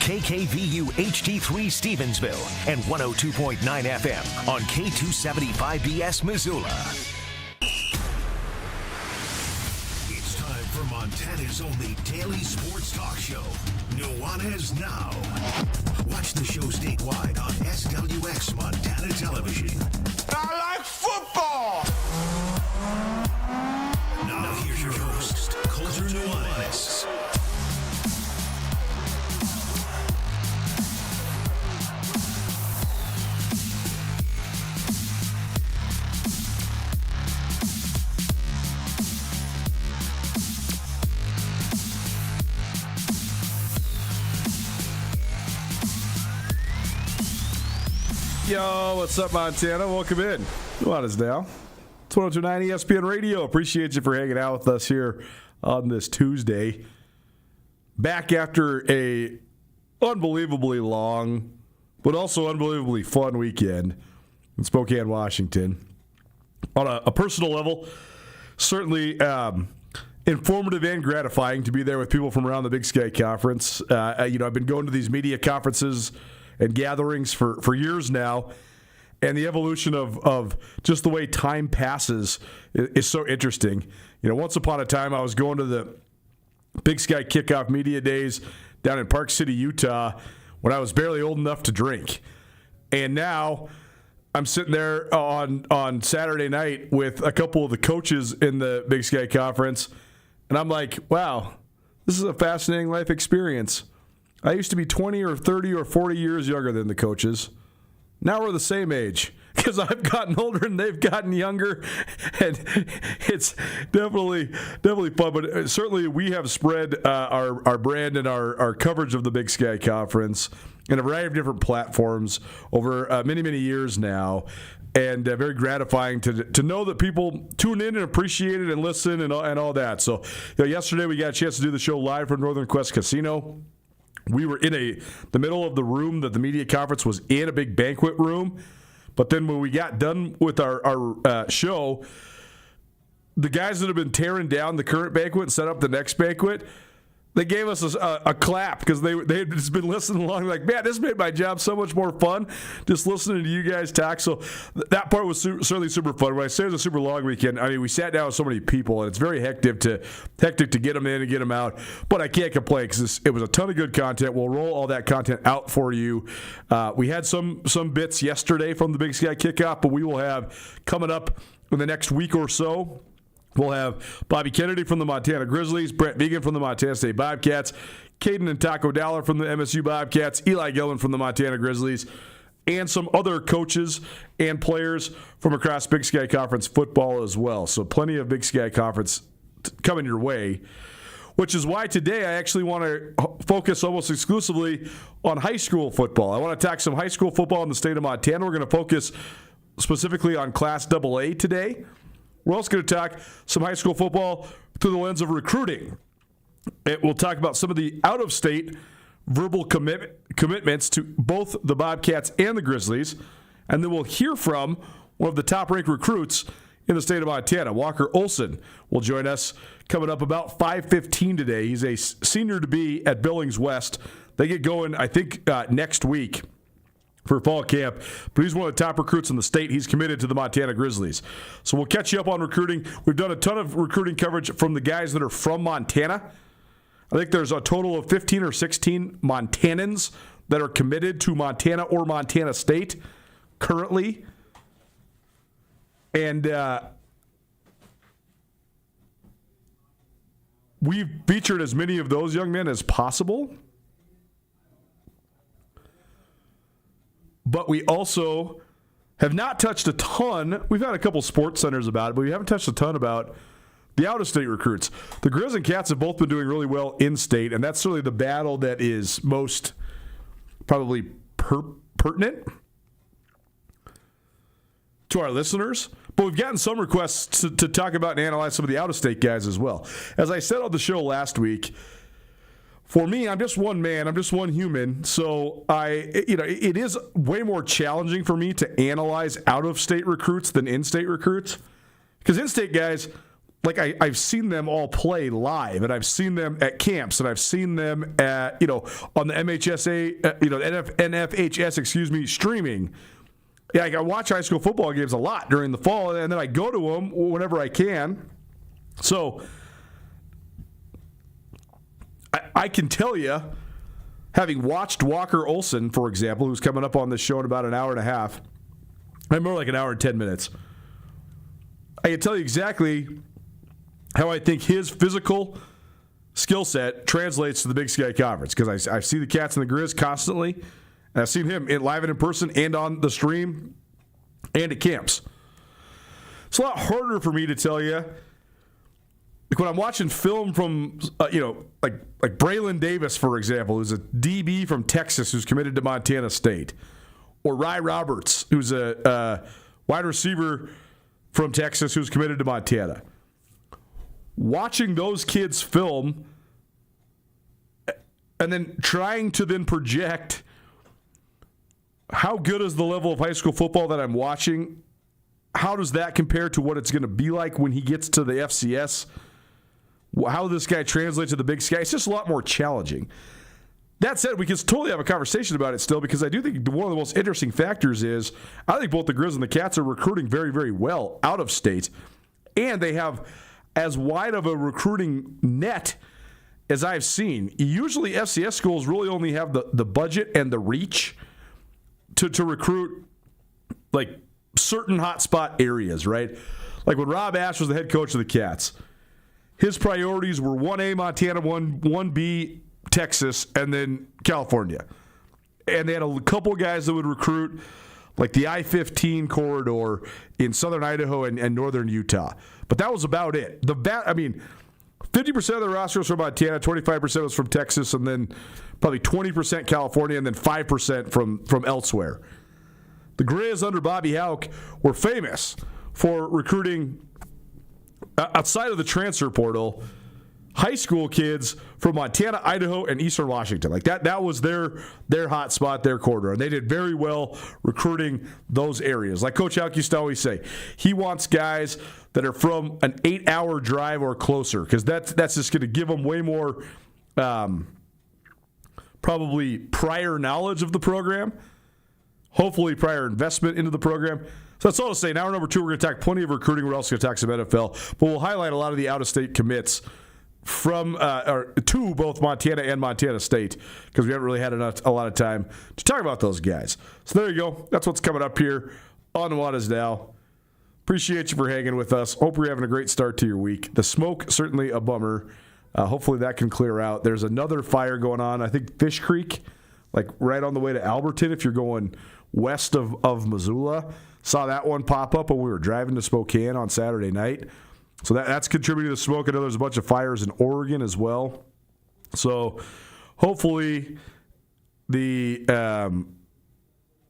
KKVU HD3 Stevensville and 102.9 FM on K275BS Missoula. It's time for Montana's only daily sports talk show, Nuanez Now. Watch the show statewide on SWX Montana Television. I like football! Now here's your host, Coulter Nuanez. Yo, what's up, Montana? Welcome in. Nuanez Now. It's 102.9 ESPN Radio. Appreciate you for hanging out with us here on this Tuesday. Back after a unbelievably long, but also unbelievably fun weekend in Spokane, Washington. On a personal level, certainly informative and gratifying to be there with people from around the Big Sky Conference. I've been going to these media conferences and gatherings for years now, and the evolution of just the way time passes is so interesting. Once upon a time, I was going to the Big Sky Kickoff Media Days down in Park City, Utah, when I was barely old enough to drink. And now I'm sitting there on Saturday night with a couple of the coaches in the Big Sky Conference, and I'm like, wow, this is a fascinating life experience. I used to be 20 or 30 or 40 years younger than the coaches. Now we're the same age because I've gotten older and they've gotten younger, and it's definitely fun. But certainly we have spread our brand and our coverage of the Big Sky Conference in a variety of different platforms over many years now. And very gratifying to know that people tune in and appreciate it and listen and all that. So yesterday we got a chance to do the show live from Northern Quest Casino. We were in the middle of the room that the media conference was in, a big banquet room. But then when we got done with our show, the guys that have been tearing down the current banquet and set up the next banquet, they gave us a clap because they had just been listening along like, man, this made my job so much more fun just listening to you guys talk. So that part was certainly super fun. When I say it was a super long weekend, I mean, we sat down with so many people, and it's very hectic to get them in and get them out. But I can't complain because it was a ton of good content. We'll roll all that content out for you. We had some bits yesterday from the Big Sky Kickoff, but we will have coming up in the next week or so. We'll have Bobby Kennedy from the Montana Grizzlies, Brent Vigen from the Montana State Bobcats, Caden and Taco Dollar from the MSU Bobcats, Eli Gilman from the Montana Grizzlies, and some other coaches and players from across Big Sky Conference football as well. So plenty of Big Sky Conference coming your way, which is why today I actually want to focus almost exclusively on high school football. I want to talk some high school football in the state of Montana. We're going to focus specifically on Class AA today. We're also going to talk some high school football through the lens of recruiting. We'll talk about some of the out-of-state verbal commitments to both the Bobcats and the Grizzlies. And then we'll hear from one of the top-ranked recruits in the state of Montana. Walker Olson will join us coming up about 5:15 today. He's a senior-to-be at Billings West. They get going, I think, next week for fall camp, but he's one of the top recruits in the state. He's committed to the Montana Grizzlies. So we'll catch you up on recruiting. We've done a ton of recruiting coverage from the guys that are from Montana. I think there's a total of 15 or 16 Montanans that are committed to Montana or Montana State currently. And we've featured as many of those young men as possible. But we also have not touched a ton. We've had a couple sports centers about it, but we haven't touched a ton about the out-of-state recruits. The Grizz and Cats have both been doing really well in-state, and that's really the battle that is most probably pertinent to our listeners. But we've gotten some requests to talk about and analyze some of the out-of-state guys as well. As I said on the show last week, for me, I'm just one man. I'm just one human. So it is way more challenging for me to analyze out-of-state recruits than in-state recruits. Because in-state guys, like I've seen them all play live, and I've seen them at camps, and I've seen them at, on the MHSA, NFHS, streaming. Yeah, I watch high school football games a lot during the fall, and then I go to them whenever I can. So I can tell you, having watched Walker Olson, for example, who's coming up on this show in about an hour and a half, more like an hour and 10 minutes, I can tell you exactly how I think his physical skill set translates to the Big Sky Conference, because I see the Cats and the Grizz constantly, and I've seen him live and in person and on the stream and at camps. It's a lot harder for me to tell you, like when I'm watching film from, like Braylon Davis, for example, who's a DB from Texas who's committed to Montana State, or Rye Roberts, who's a wide receiver from Texas who's committed to Montana. Watching those kids film and then trying to then project how good is the level of high school football that I'm watching, how does that compare to what it's going to be like when he gets to the FCS, how this guy translates to the Big Sky, it's just a lot more challenging. That said, we can totally have a conversation about it still, because I do think one of the most interesting factors is I think both the Grizz and the Cats are recruiting very, very well out of state, and they have as wide of a recruiting net as I've seen. Usually FCS schools really only have the budget and the reach to recruit like certain hotspot areas, right? Like when Rob Ash was the head coach of the Cats, his priorities were 1A Montana, 1B Texas, and then California. And they had a couple guys that would recruit like the I-15 corridor in southern Idaho and northern Utah. But that was about it. 50% of the roster was from Montana, 25% was from Texas, and then probably 20% California, and then 5% from elsewhere. The Grizz under Bobby Houck were famous for recruiting outside of the transfer portal high school kids from Montana, Idaho, and Eastern Washington. Like that was their hot spot, their corridor. And they did very well recruiting those areas. Like Coach Houck used to always say, he wants guys that are from an 8-hour drive or closer, because that's just going to give them way more probably prior knowledge of the program, hopefully prior investment into the program. So that's all to say. In hour number 2, we're going to talk plenty of recruiting. We're also going to talk some NFL, but we'll highlight a lot of the out-of-state commits from to both Montana and Montana State, because we haven't really had a lot of time to talk about those guys. So there you go. That's what's coming up here on Nuanez Now. Appreciate you for hanging with us. Hope you're having a great start to your week. The smoke, certainly a bummer. Hopefully that can clear out. There's another fire going on, I think Fish Creek, like right on the way to Alberton if you're going west of Missoula. Saw that one pop up when we were driving to Spokane on Saturday night. So that's contributing to the smoke. I know there's a bunch of fires in Oregon as well. So hopefully the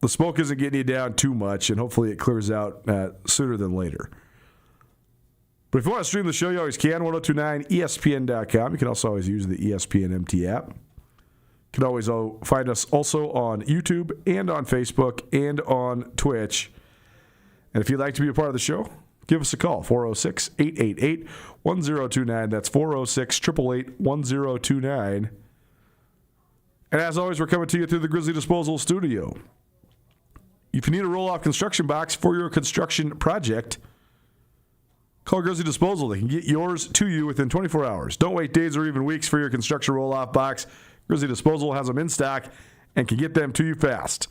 smoke isn't getting you down too much, and hopefully it clears out sooner than later. But if you want to stream the show, you always can. 1029ESPN.com. You can also always use the ESPN MT app. You can always find us also on YouTube and on Facebook and on Twitch. And if you'd like to be a part of the show, give us a call, 406-888-1029. That's 406-888-1029. And as always, we're coming to you through the Grizzly Disposal Studio. If you need a roll-off construction box for your construction project, call Grizzly Disposal. They can get yours to you within 24 hours. Don't wait days or even weeks for your construction roll-off box. Grizzly Disposal has them in stock and can get them to you fast.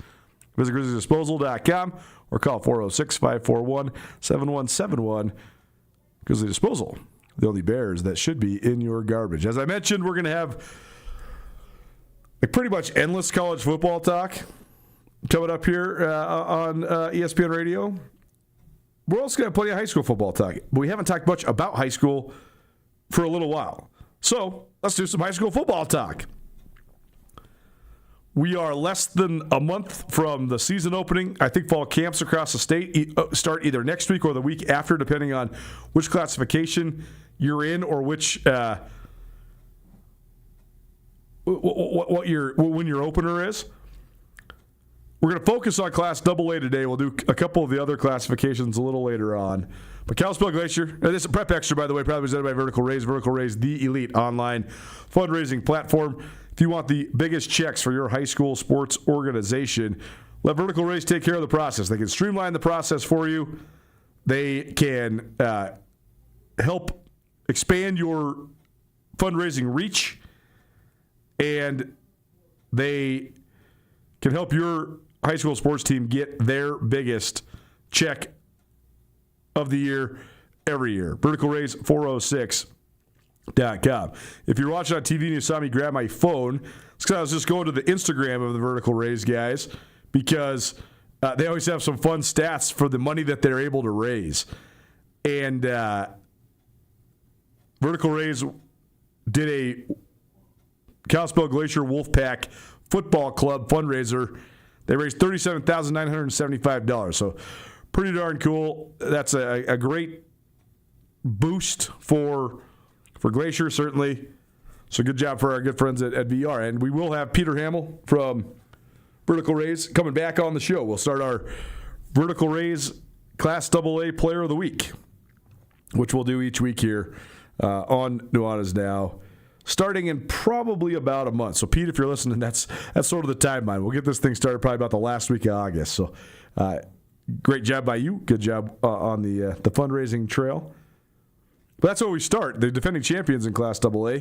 Visit GrizzlyDisposal.com or call 406-541-7171. Grizzly Disposal, the only bears that should be in your garbage. As I mentioned, we're going to have pretty much endless college football talk coming up here on ESPN Radio. We're also going to have plenty of high school football talk, but we haven't talked much about high school for a little while. So let's do some high school football talk. We are less than a month from the season opening. I think fall camps across the state start either next week or the week after, depending on which classification you're in or which when your opener is. We're going to focus on Class AA today. We'll do a couple of the other classifications a little later on. But Kalispell Glacier, this is Prep Extra, by the way, probably presented by Vertical Raise. Vertical Raise, the elite online fundraising platform. If you want the biggest checks for your high school sports organization, let Vertical Raise take care of the process. They can streamline the process for you. They can help expand your fundraising reach, and they can help your high school sports team get their biggest check of the year every year. VerticalRaise406.com. If you're watching on TV and you saw me grab my phone, it's because I was just going to the Instagram of the Vertical Raise guys, because they always have some fun stats for the money that they're able to raise. And Vertical Raise did a Kalispell Glacier Wolfpack Football Club fundraiser. They raised $37,975. So pretty darn cool. That's a great boost for Glacier, certainly. So good job for our good friends at VR. And we will have Peter Hamill from Vertical Raise coming back on the show. We'll start our Vertical Raise Class AA Player of the Week, which we'll do each week here on Nuanez Now, starting in probably about a month. So, Pete, if you're listening, that's sort of the timeline. We'll get this thing started probably about the last week of August. So, great job by you. Good job on the fundraising trail. But that's where we start. The defending champions in Class AA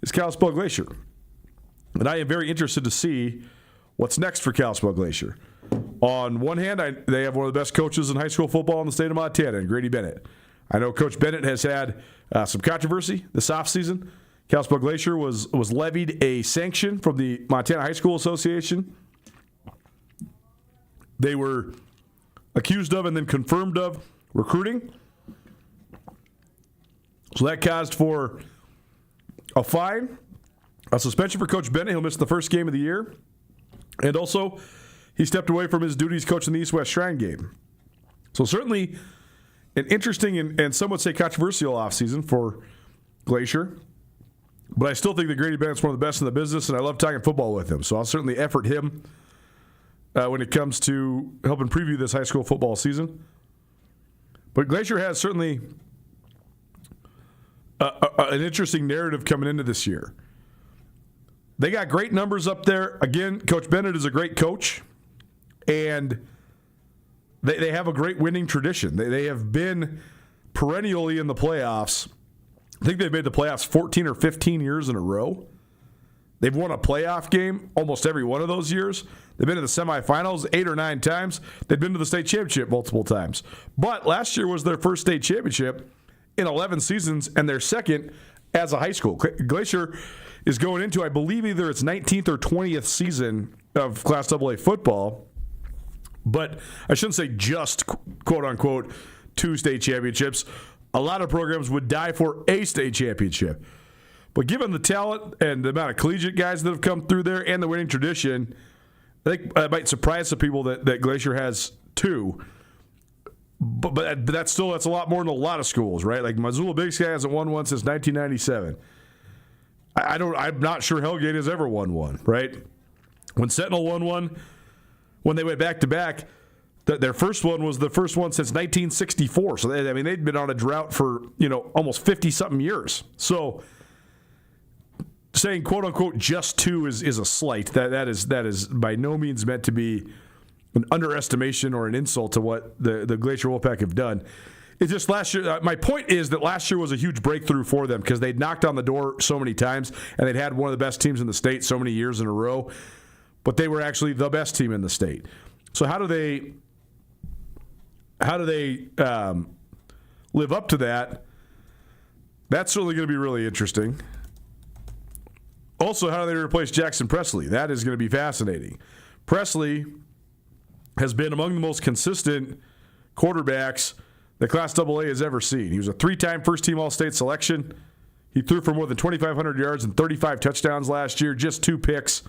is Kalispell Glacier. And I am very interested to see what's next for Kalispell Glacier. On one hand, they have one of the best coaches in high school football in the state of Montana, and Grady Bennett. I know Coach Bennett has had some controversy this offseason. Kalispell Glacier was levied a sanction from the Montana High School Association. They were accused of and then confirmed of recruiting. So that caused for a fine, a suspension for Coach Bennett. He'll miss the first game of the year. And also, he stepped away from his duties coaching the East-West Shrine game. So certainly an interesting and some would say controversial offseason for Glacier. But I still think that Grady Bennett's one of the best in the business, and I love talking football with him. So I'll certainly effort him when it comes to helping preview this high school football season. But Glacier has certainly an interesting narrative coming into this year. They got great numbers up there. Again, Coach Bennett is a great coach, and they have a great winning tradition. They have been perennially in the playoffs. I think they've made the playoffs 14 or 15 years in a row. They've won a playoff game almost every one of those years. They've been to the semifinals 8 or 9 times. They've been to the state championship multiple times. But last year was their first state championship in 11 seasons and their second as a high school. Glacier is going into, I believe, either its 19th or 20th season of Class AA football. But I shouldn't say just, quote-unquote, 2 state championships. A lot of programs would die for a state championship. But given the talent and the amount of collegiate guys that have come through there and the winning tradition, I think it might surprise some people that Glacier has 2. But that's a lot more than a lot of schools, right? Like Missoula Big Sky hasn't won one since 1997. I'm not sure Hellgate has ever won one, right? When Sentinel won one, when they went back-to-back, their first one was the first one since 1964. So, they'd been on a drought for, almost 50-something years. So, saying, quote-unquote, just 2 is a slight. That is by no means meant to be an underestimation or an insult to what the Glacier Wolfpack have done. It's just last year. My point is that last year was a huge breakthrough for them because they'd knocked on the door so many times and they'd had one of the best teams in the state so many years in a row. But they were actually the best team in the state. So how do they live up to that? That's certainly going to be really interesting. Also, how do they replace Jackson Presley? That is going to be fascinating. Presley has been among the most consistent quarterbacks that Class AA has ever seen. He was a 3-time first-team All-State selection. He threw for more than 2,500 yards and 35 touchdowns last year, just 2 picks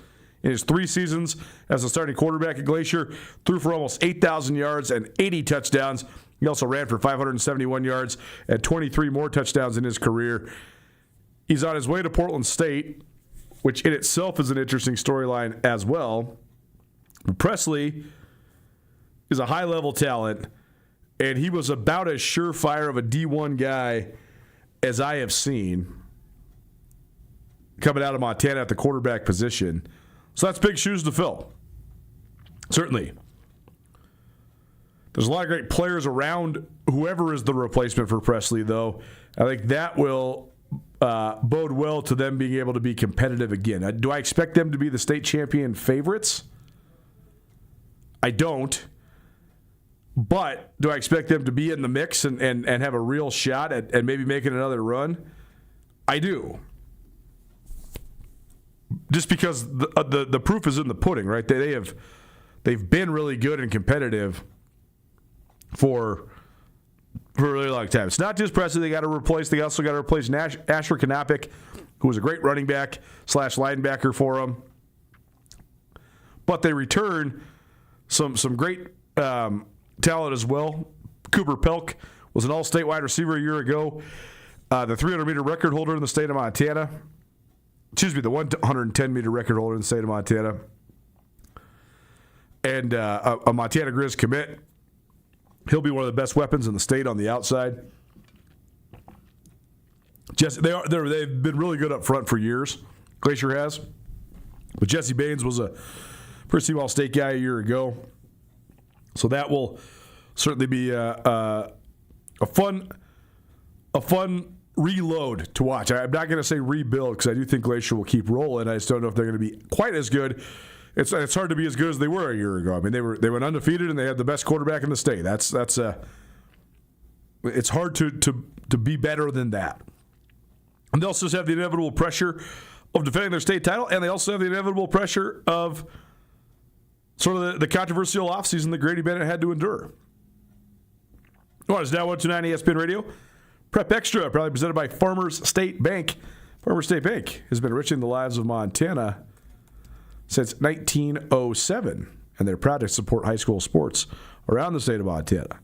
in his 3 seasons as a starting quarterback at Glacier. Threw for almost 8,000 yards and 80 touchdowns. He also ran for 571 yards and 23 more touchdowns in his career. He's on his way to Portland State, which in itself is an interesting storyline as well. Presley is a high-level talent, and he was about as surefire of a D1 guy as I have seen coming out of Montana at the quarterback position. So that's big shoes to fill. Certainly. There's a lot of great players around whoever is the replacement for Presley, though. I think that will bode well to them being able to be competitive again. Do I expect them to be the state champion favorites? I don't. But do I expect them to be in the mix and have a real shot at maybe making another run? I do. Just because the proof is in the pudding, right? They've been really good and competitive for a really long time. It's not just Presley they got to replace. They also got to replace Asher Kanapik, who was a great running back / linebacker for them. But they return some great talent as well. Cooper Pelk was an all-state wide receiver a year ago. The 300-meter record holder in the state of Montana. Excuse me, the 110-meter record holder in the state of Montana. And a Montana Grizz commit. He'll be one of the best weapons in the state on the outside. They've been really good up front for years. Glacier has. But Jesse Baines was a first-team All-State guy a year ago. So that will certainly be a fun reload to watch. I'm not going to say rebuild because I do think Glacier will keep rolling. I just don't know if they're going to be quite as good. It's hard to be as good as they were a year ago. I mean, they went undefeated and they had the best quarterback in the state. It's hard to be better than that. And they also have the inevitable pressure of defending their state title, and they also have the inevitable pressure of sort of the controversial offseason that Grady Bennett had to endure. Nuanez Now 129 ESPN Radio. Prep Extra, probably presented by Farmers State Bank. Farmers State Bank has been enriching the lives of Montana since 1907, and they're proud to support high school sports around the state of Montana.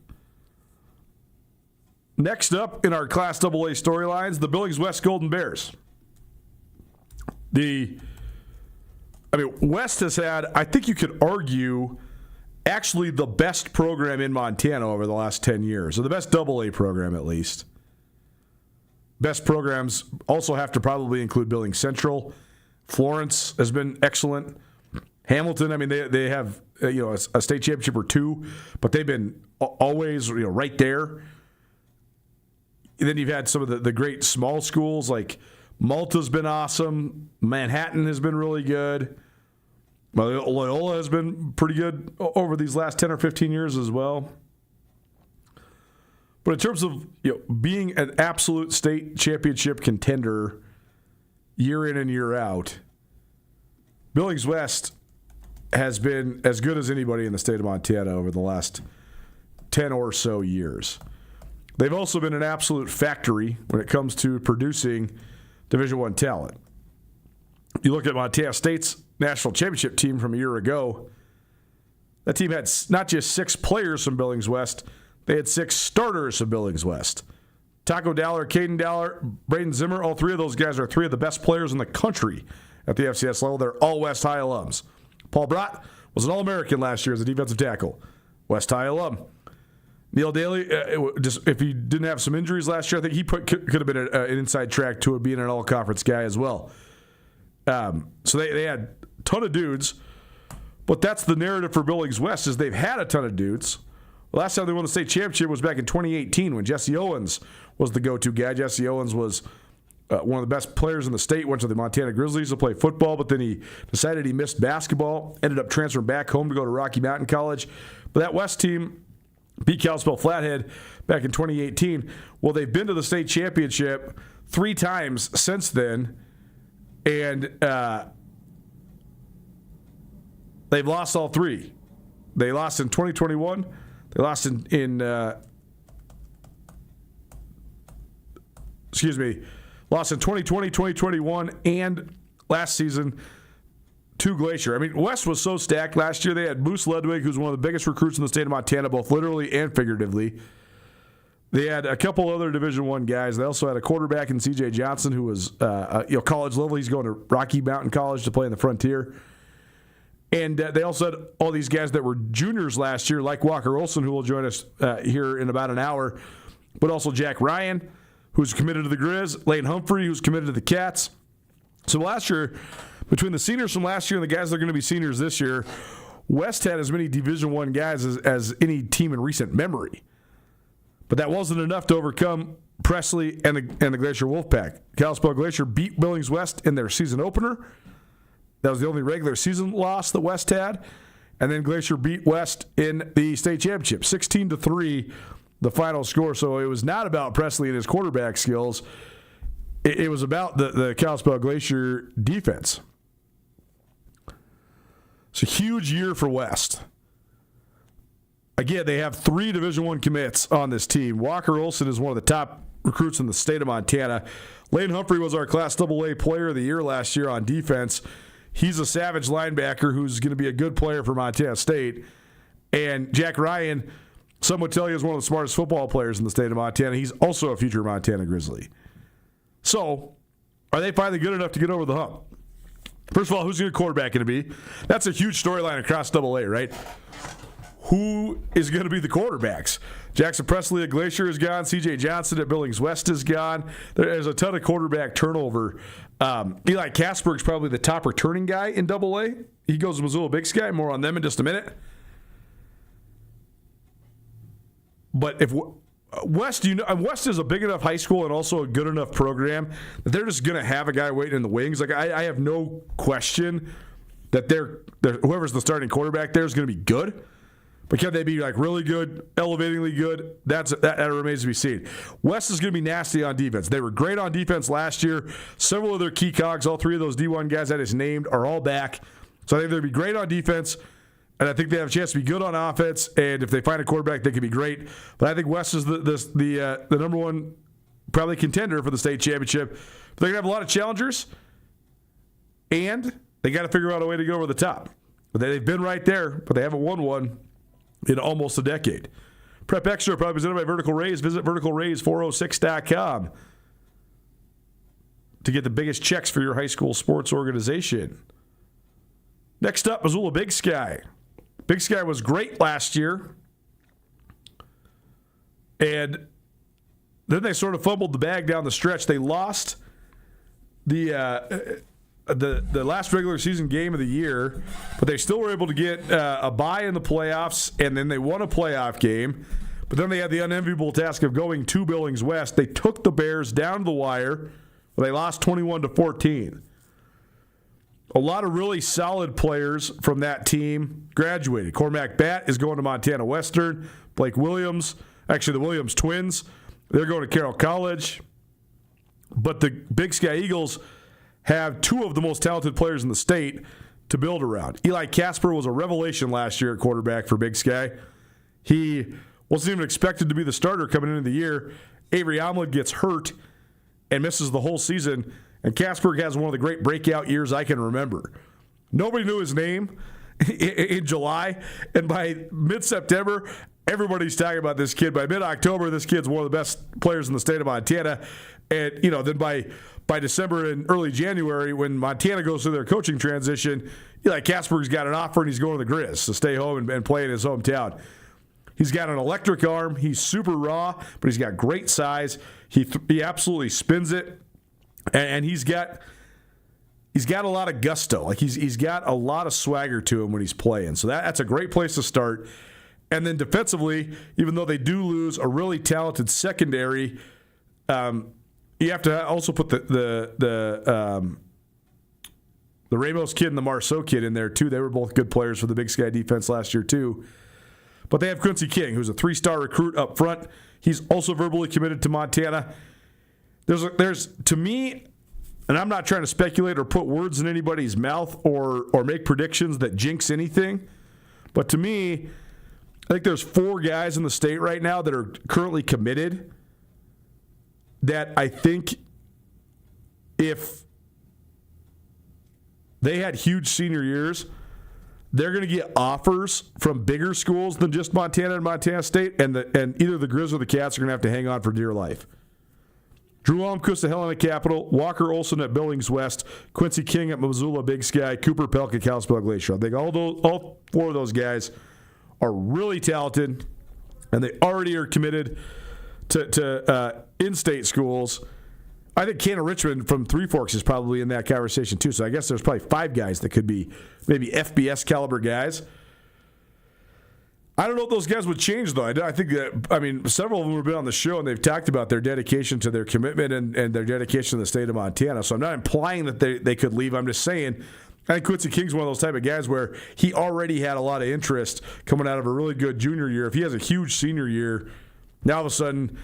Next up in our Class AA storylines, the Billings West Golden Bears. West has had, I think you could argue, actually the best program in Montana over the last 10 years, or the best AA program at least. Best programs also have to probably include Billings Central. Florence has been excellent. Hamilton, they have a state championship or two, but they've been always right there. And then you've had some of the great small schools, like Malta's been awesome. Manhattan has been really good. Loyola has been pretty good over these last 10 or 15 years as well. But in terms of being an absolute state championship contender year in and year out, Billings West has been as good as anybody in the state of Montana over the last 10 or so years. They've also been an absolute factory when it comes to producing Division I talent. You look at Montana State's national championship team from a year ago. That team had not just 6 players from Billings West, they had 6 starters from Billings West. Taco Dowler, Caden Dowler, Braden Zimmer, all 3 of those guys are 3 of the best players in the country at the FCS level. They're all West High alums. Paul Brott was an All-American last year as a defensive tackle. West High alum. Neil Daly, if he didn't have some injuries last year, I think he could have been an inside track to it, being an all-conference guy as well. So they had a ton of dudes, but that's the narrative for Billings West is they've had a ton of dudes. The last time they won the state championship was back in 2018 when Jesse Owens was the go-to guy. Jesse Owens was one of the best players in the state, went to the Montana Grizzlies to play football, but then he decided he missed basketball, ended up transferring back home to go to Rocky Mountain College. But that West team beat Kalispell Flathead back in 2018. Well, they've been to the state championship 3 times since then, and they've lost all 3. They lost in 2021. They lost lost in 2020, 2021, and last season to Glacier. West was so stacked last year. They had Moose Ludwig, who's one of the biggest recruits in the state of Montana, both literally and figuratively. They had a couple other Division I guys. They also had a quarterback in C.J. Johnson, who was college level. He's going to Rocky Mountain College to play in the Frontier. And they also had all these guys that were juniors last year, like Walker Olson, who will join us here in about an hour, but also Jack Ryan, who's committed to the Grizz, Lane Humphrey, who's committed to the Cats. So last year, between the seniors from last year and the guys that are going to be seniors this year, West had as many Division I guys as any team in recent memory. But that wasn't enough to overcome Presley and the Glacier Wolfpack. Kalispell Glacier beat Billings West in their season opener. That was the only regular season loss that West had. And then Glacier beat West in the state championship, 16-3, the final score. So it was not about Presley and his quarterback skills. It was about the Kalispell Glacier defense. It's a huge year for West. Again, they have 3 Division I commits on this team. Walker Olson is one of the top recruits in the state of Montana. Lane Humphrey was our Class AA Player of the Year last year on defense. He's a savage linebacker who's going to be a good player for Montana State. And Jack Ryan, some would tell you, is one of the smartest football players in the state of Montana. He's also a future Montana Grizzly. So, are they finally good enough to get over the hump? First of all, who's your quarterback going to be? That's a huge storyline across AA, right? Who is going to be the quarterbacks? Jackson Presley at Glacier is gone. C.J. Johnson at Billings West is gone. There's a ton of quarterback turnover. Eli Kasperg's probably the top returning guy in AA. He goes to Missoula Big Sky. More on them in just a minute. But if West is a big enough high school and also a good enough program that they're just going to have a guy waiting in the wings. Like I have no question that whoever's the starting quarterback there is going to be good. But can they be like really good, elevatingly good? That remains to be seen. West is going to be nasty on defense. They were great on defense last year. Several of their key cogs, all 3 of those D1 guys I just named, are all back. So I think they'll be great on defense, and I think they have a chance to be good on offense. And if they find a quarterback, they can be great. But I think West is the number 1 probably contender for the state championship. But they're going to have a lot of challengers, and they got to figure out a way to go over the top. But they've been right there, but they haven't won one in almost a decade. Prep Extra, probably presented by Vertical Raise. Visit verticalraise406.com to get the biggest checks for your high school sports organization. Next up, Missoula Big Sky. Big Sky was great last year, and then they sort of fumbled the bag down the stretch. They lost the last regular season game of the year, but they still were able to get a bye in the playoffs, and then they won a playoff game. But then they had the unenviable task of going to Billings West. They took the Bears down to the wire, but they lost 21-14. A lot of really solid players from that team graduated. Cormac Batt is going to Montana Western. Blake Williams, actually the Williams twins, they're going to Carroll College. But the Big Sky Eagles have 2 of the most talented players in the state to build around. Eli Kasper was a revelation last year at quarterback for Big Sky. He wasn't even expected to be the starter coming into the year. Avery Omlin gets hurt and misses the whole season, and Kasper has one of the great breakout years I can remember. Nobody knew his name in July, and by mid-September, everybody's talking about this kid. By mid-October, this kid's one of the best players in the state of Montana. And, then by December and early January, when Montana goes through their coaching transition, Eli Kasper's got an offer and he's going to the Grizz to stay home and play in his hometown. He's got an electric arm. He's super raw, but he's got great size. He absolutely spins it, and he's got a lot of gusto. Like he's got a lot of swagger to him when he's playing. So that's a great place to start. And then defensively, even though they do lose a really talented secondary, you have to also put the Ramos kid and the Marceau kid in there too. They were both good players for the Big Sky defense last year too. But they have Quincy King, who's a 3-star recruit up front. He's also verbally committed to Montana. There's to me, and I'm not trying to speculate or put words in anybody's mouth or make predictions that jinx anything, but to me, I think there's 4 guys in the state right now that are currently committed that I think if they had huge senior years, they're going to get offers from bigger schools than just Montana and Montana State, and either the Grizz or the Cats are going to have to hang on for dear life. Drew Almquist at Helena Capital, Walker Olson at Billings West, Quincy King at Missoula Big Sky, Cooper Pelk at Kalispell Glacier. I think all four of those guys are really talented, and they already are committed to in-state schools. I think Canton Richmond from Three Forks is probably in that conversation too. So I guess there's probably 5 guys that could be maybe FBS caliber guys. I don't know if those guys would change, though. I think that, several of them have been on the show, and they've talked about their dedication to their commitment and their dedication to the state of Montana. So I'm not implying that they could leave. I'm just saying I think Quincy King's one of those type of guys where he already had a lot of interest coming out of a really good junior year. If he has a huge senior year, now all of a sudden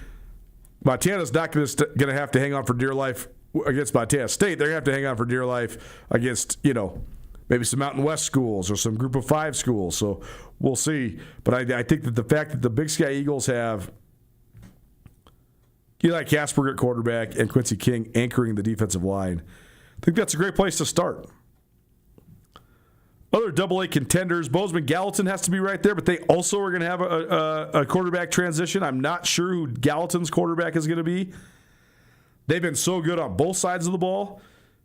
Montana's not going to have to hang on for dear life against Montana State. They're going to have to hang on for dear life against, maybe some Mountain West schools or some Group of 5 schools. So we'll see. But I think that the fact that the Big Sky Eagles have Eli Casper at quarterback and Quincy King anchoring the defensive line, I think that's a great place to start. Other AA contenders, Bozeman Gallatin has to be right there, but they also are going to have a quarterback transition. I'm not sure who Gallatin's quarterback is going to be. They've been so good on both sides of the ball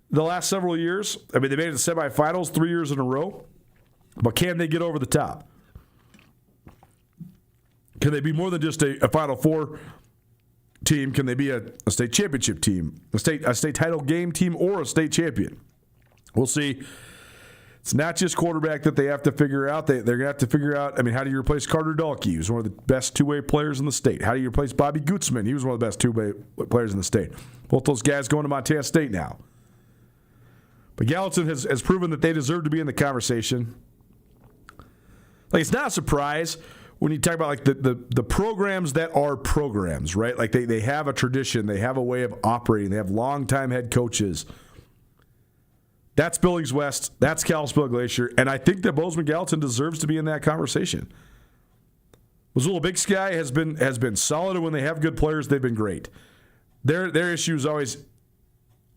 the last several years. They made it to semifinals 3 years in a row. But can they get over the top? Can they be more than just a Final Four team? Can they be a state championship team, a state title game team, or a state champion? We'll see. It's not just quarterback that they have to figure out. They're going to have to figure out, how do you replace Carter Dahlke? He was one of the best two-way players in the state. How do you replace Bobby Gutzman? He was one of the best two-way players in the state. Both those guys going to Montana State now. But Gallatin has proven that they deserve to be in the conversation. It's not a surprise when you talk about the programs that are programs, right? They have a tradition. They have a way of operating. They have longtime head coaches. That's Billings West. That's Kalispell Glacier. And I think that Bozeman Gallatin deserves to be in that conversation. Missoula Big Sky has been solid, and when they have good players, they've been great. Their issue is always,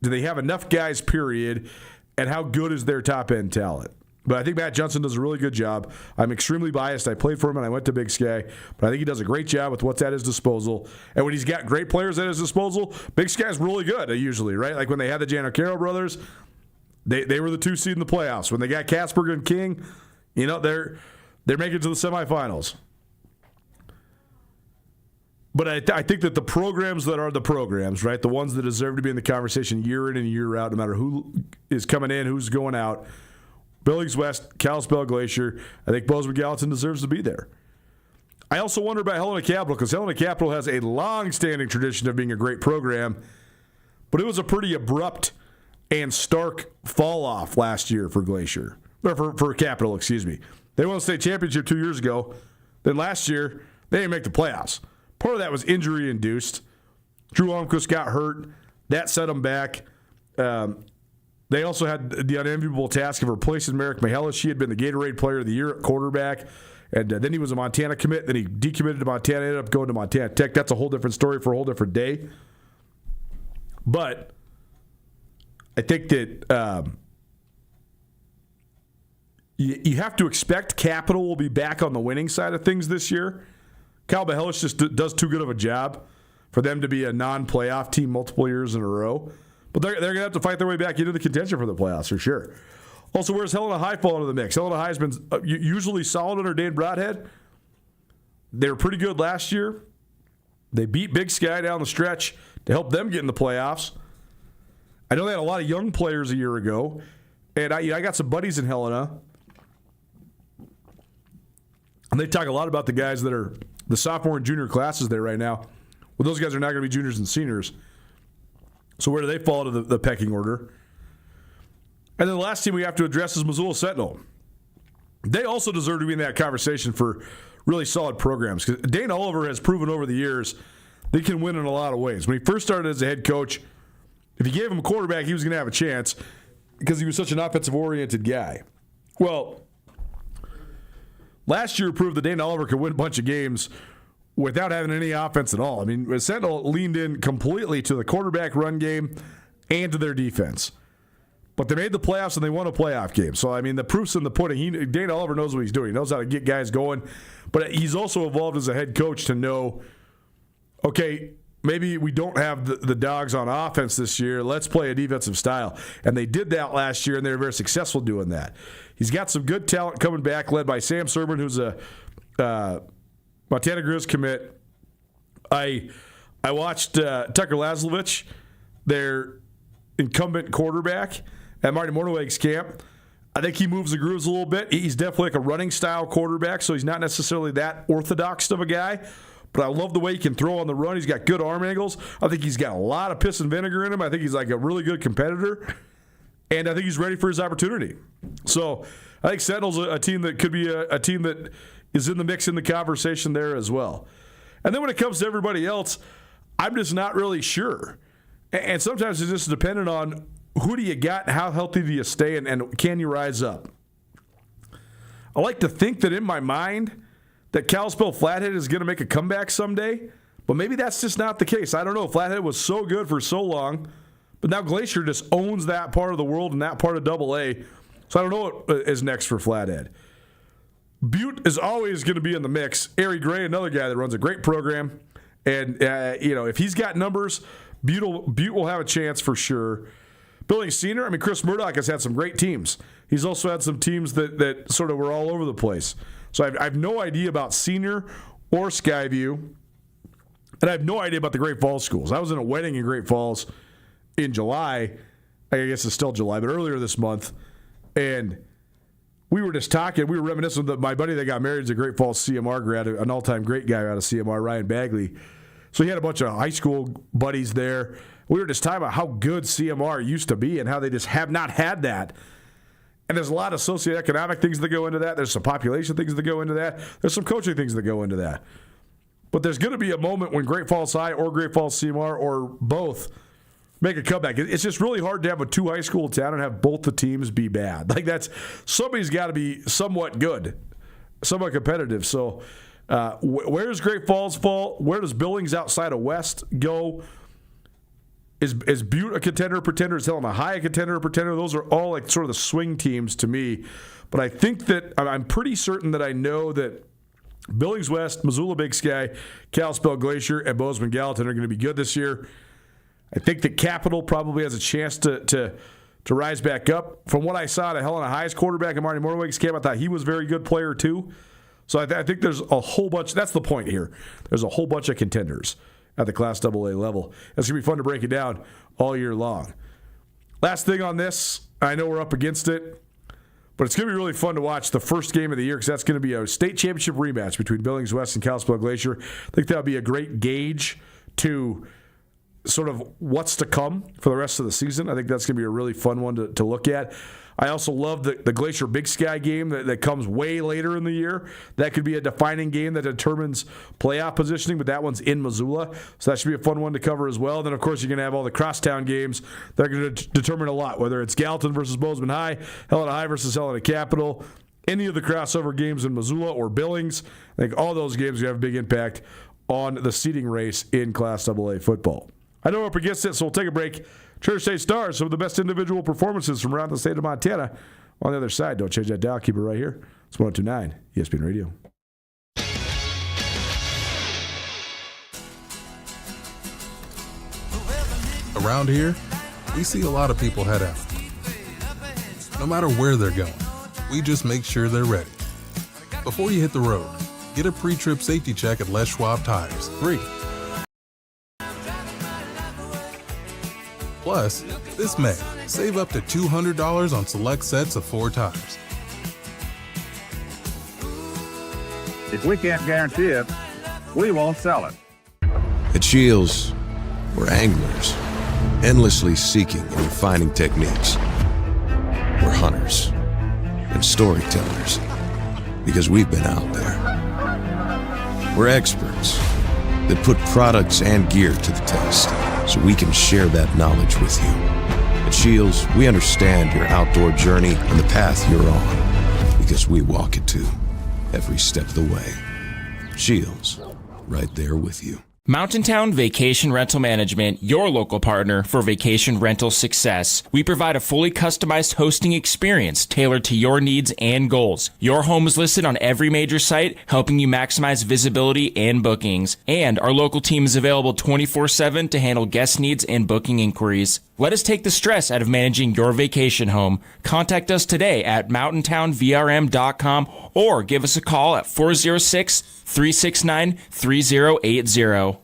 do they have enough guys, period, and how good is their top-end talent? But I think Matt Johnson does a really good job. I'm extremely biased. I played for him, and I went to Big Sky. But I think he does a great job with what's at his disposal. And when he's got great players at his disposal, Big Sky's really good, usually, right? Like when they had the Giancarlo brothers, they were the 2 seed in the playoffs. When they got Casper and King, they're making it to the semifinals. But I think that the programs that are the programs, right, the ones that deserve to be in the conversation year in and year out, no matter who is coming in, who's going out, Billings West, Kalispell Glacier, I think Bozeman Gallatin deserves to be there. I also wonder about Helena Capital, because Helena Capital has a long-standing tradition of being a great program, but it was a pretty abrupt and stark fall-off last year for Glacier. Or for Capital, excuse me. They won the state championship 2 years ago. Then last year, they didn't make the playoffs. Part of that was injury-induced. Drew Almquist got hurt. That set them back. They also had the unenviable task of replacing Merrick Mihalis. She had been the Gatorade Player of the Year at quarterback. And then he was a Montana commit. Then he decommitted to Montana, ended up going to Montana Tech. That's a whole different story for a whole different day. But I think that you have to expect Capital will be back on the winning side of things this year. Kyle Mihalis just does too good of a job for them to be a non-playoff team multiple years in a row. But they're going to have to fight their way back into the contention for the playoffs for sure. Also, where's Helena High fall into the mix? Helena High's been usually solid under Dane Broadhead. They were pretty good last year. They beat Big Sky down the stretch to help them get in the playoffs. I know they had a lot of young players a year ago, and I got some buddies in Helena, and they talk a lot about the guys that are the sophomore and junior classes there right now. Well, those guys are not going to be juniors and seniors. So where do they fall to the pecking order? And then the last team we have to address is Missoula Sentinel. They also deserve to be in that conversation for really solid programs, because Dane Oliver has proven over the years they can win in a lot of ways. When he first started as a head coach, if you gave him a quarterback, he was going to have a chance because he was such an offensive-oriented guy. Well, last year proved that Dane Oliver could win a bunch of games without having any offense at all. Sentinel leaned in completely to the quarterback run game and to their defense. But they made the playoffs and they won a playoff game. So, the proof's in the pudding. Dane Oliver knows what he's doing. He knows how to get guys going. But he's also evolved as a head coach to know, okay, maybe we don't have the dogs on offense this year. Let's play a defensive style. And they did that last year, and they were very successful doing that. He's got some good talent coming back, led by Sam Sermon, who's a Montana Grizz commit. I watched Tucker Laslovich, their incumbent quarterback, at Marty Morningweg's camp. I think he moves the grooves a little bit. He's definitely like a running style quarterback, so he's not necessarily that orthodox of a guy. But I love the way he can throw on the run. He's got good arm angles. I think he's got a lot of piss and vinegar in him. I think he's like a really good competitor. And I think he's ready for his opportunity. So I think Sentinel's a team that could be a team that is in the mix, in the conversation there as well. And then when it comes to everybody else, I'm just not really sure. And sometimes it's just dependent on who do you got, how healthy do you stay, and can you rise up. I like to think that in my mind that Kalispell Flathead is going to make a comeback someday, but maybe that's just not the case. I don't know. Flathead was so good for so long, but now Glacier just owns that part of the world and that part of AA. So I don't know what is next for Flathead. Butte is always going to be in the mix. Ari Gray, another guy that runs a great program, and if he's got numbers, Butte will have a chance for sure. Billings Senior, Chris Murdoch has had some great teams. He's also had some teams that sort of were all over the place. So I have no idea about Senior or Skyview, and I have no idea about the Great Falls schools. I was in a wedding in Great Falls in July. I guess it's still July, but earlier this month, and we were just talking. We were reminiscing that my buddy that got married is a Great Falls CMR grad, an all-time great guy out of CMR, Ryan Bagley. So he had a bunch of high school buddies there. We were just talking about how good CMR used to be and how they just have not had that. And there's a lot of socioeconomic things that go into that. There's some population things that go into that. There's some coaching things that go into that. But there's going to be a moment when Great Falls High or Great Falls CMR or both make a comeback. It's just really hard to have a two high school town and have both the teams be bad. Somebody's got to be somewhat good, somewhat competitive. So where does Great Falls fall? Where does Billings outside of West go? Is Butte a contender or pretender? Is Helena High a contender or pretender? Those are all like sort of the swing teams to me. But I think that I'm pretty certain that I know that Billings West, Missoula Big Sky, Kalispell Glacier, and Bozeman Gallatin are going to be good this year. I think that Capital probably has a chance to rise back up. From what I saw at Helena High's quarterback and Marty Morningweg's camp, I thought he was a very good player too. So I think there's a whole bunch. That's the point here. There's a whole bunch of contenders at the Class AA level. It's going to be fun to break it down all year long. Last thing on this, I know we're up against it, but it's going to be really fun to watch the first game of the year because that's going to be a state championship rematch between Billings West and Kalispell Glacier. I think that'll be a great gauge to sort of what's to come for the rest of the season. I think that's going to be a really fun one to look at. I also love the Glacier Big Sky game that comes way later in the year. That could be a defining game that determines playoff positioning, but that one's in Missoula. So that should be a fun one to cover as well. And then, of course, you're going to have all the crosstown games that are going to determine a lot, whether it's Gallatin versus Bozeman High, Helena High versus Helena Capital, any of the crossover games in Missoula or Billings. I think all those games are going to have a big impact on the seeding race in Class AA football. I know we're up against it, so we'll take a break. Church State Stars, some of the best individual performances from around the state of Montana. On the other side, don't change that dial. Keep it right here. It's 102.9 ESPN Radio. Around here, we see a lot of people head out. No matter where they're going, we just make sure they're ready. Before you hit the road, get a pre-trip safety check at Les Schwab Tires. Free. Plus, this May, save up to $200 on select sets of 4 tires. If we can't guarantee it, we won't sell it. At Shields, we're anglers, endlessly seeking and refining techniques. We're hunters and storytellers, because we've been out there. We're experts that put products and gear to the test, so we can share that knowledge with you. At Shields, we understand your outdoor journey and the path you're on, because we walk it too, every step of the way. Shields, right there with you. Mountain Town Vacation Rental Management, your local partner for vacation rental success. We provide a fully customized hosting experience tailored to your needs and goals. Your home is listed on every major site, helping you maximize visibility and bookings. And our local team is available 24/7 to handle guest needs and booking inquiries. Let us take the stress out of managing your vacation home. Contact us today at mountaintownvrm.com or give us a call at 406-369-3080.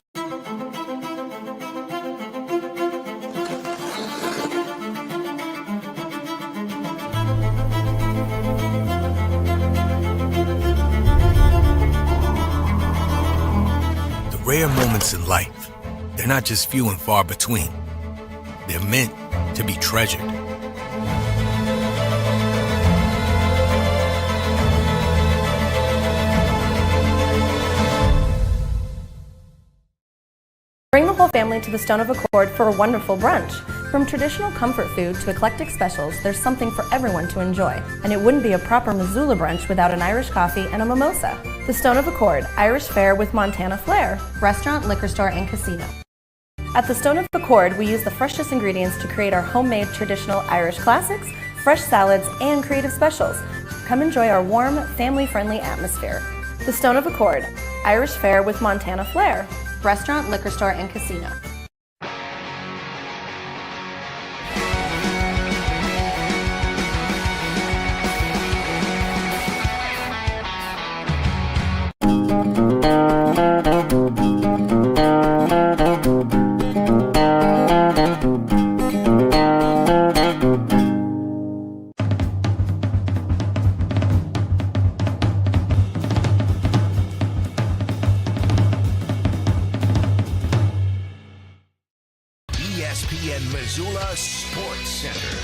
The rare moments in life, they're not just few and far between. They're meant to be treasured. Bring the whole family to the Stone of Accord for a wonderful brunch. From traditional comfort food to eclectic specials, there's something for everyone to enjoy. And it wouldn't be a proper Missoula brunch without an Irish coffee and a mimosa. The Stone of Accord, Irish fare with Montana flair. Restaurant, liquor store, and casino. At the Stone of Accord, we use the freshest ingredients to create our homemade traditional Irish classics, fresh salads, and creative specials. Come enjoy our warm, family-friendly atmosphere. The Stone of Accord, Irish fare with Montana flair. Restaurant, liquor store, and casino. ESPN Missoula Sports Center.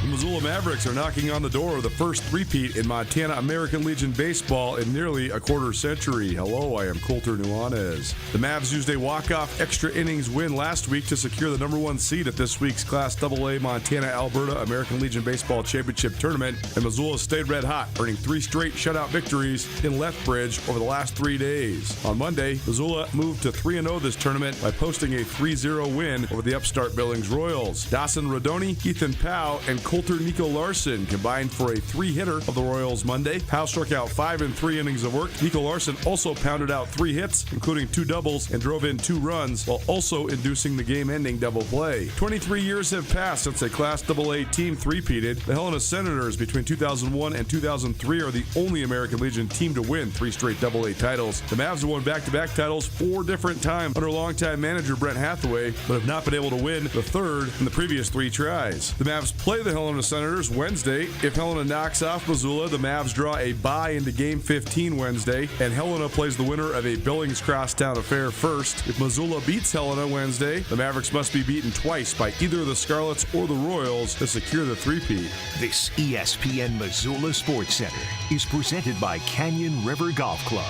The Missoula Mavericks are knocking on the door of the first three-peat in Montana American Legion baseball in nearly a quarter century. Hello, I am Colter Nuanez. The Mavs used a walk-off extra innings win last week to secure the number one seed at this week's Class AA Montana-Alberta American Legion Baseball Championship Tournament, and Missoula stayed red hot, earning 3 straight shutout victories in Lethbridge over the last 3 days. On Monday, Missoula moved to 3-0 this tournament by posting a 3-0 win over the upstart Billings Royals. Dawson Rodoni, Ethan Powell, and Coulter Nico Larson combined for a 3-hitter of the Royals Monday. Powell struck out 5 in 3 innings of work. Nico Larson also pounded out 3 hits, including 2 doubles, and drove in 2 runs, while also inducing the game-ending double play. 23 years have passed since a Class AA team three-peated. The Helena Senators between 2001 and 2003 are the only American Legion team to win 3 straight AA titles. The Mavs have won back-to-back titles 4 different times under longtime manager Brent Hathaway, but have not been able to win the third in the previous 3 tries. The Mavs play the Helena Senators Wednesday. If Helena knocks off Missoula, the Mavs draw a bye into Game 15 Wednesday, and Helena plays the winner of a Billings Crosstown affair first. If Missoula beats Helena Wednesday, the Mavericks must be beaten twice by either the Scarlets or the Royals to secure the three-peat. This ESPN Missoula Sports Center is presented by Canyon River Golf Club.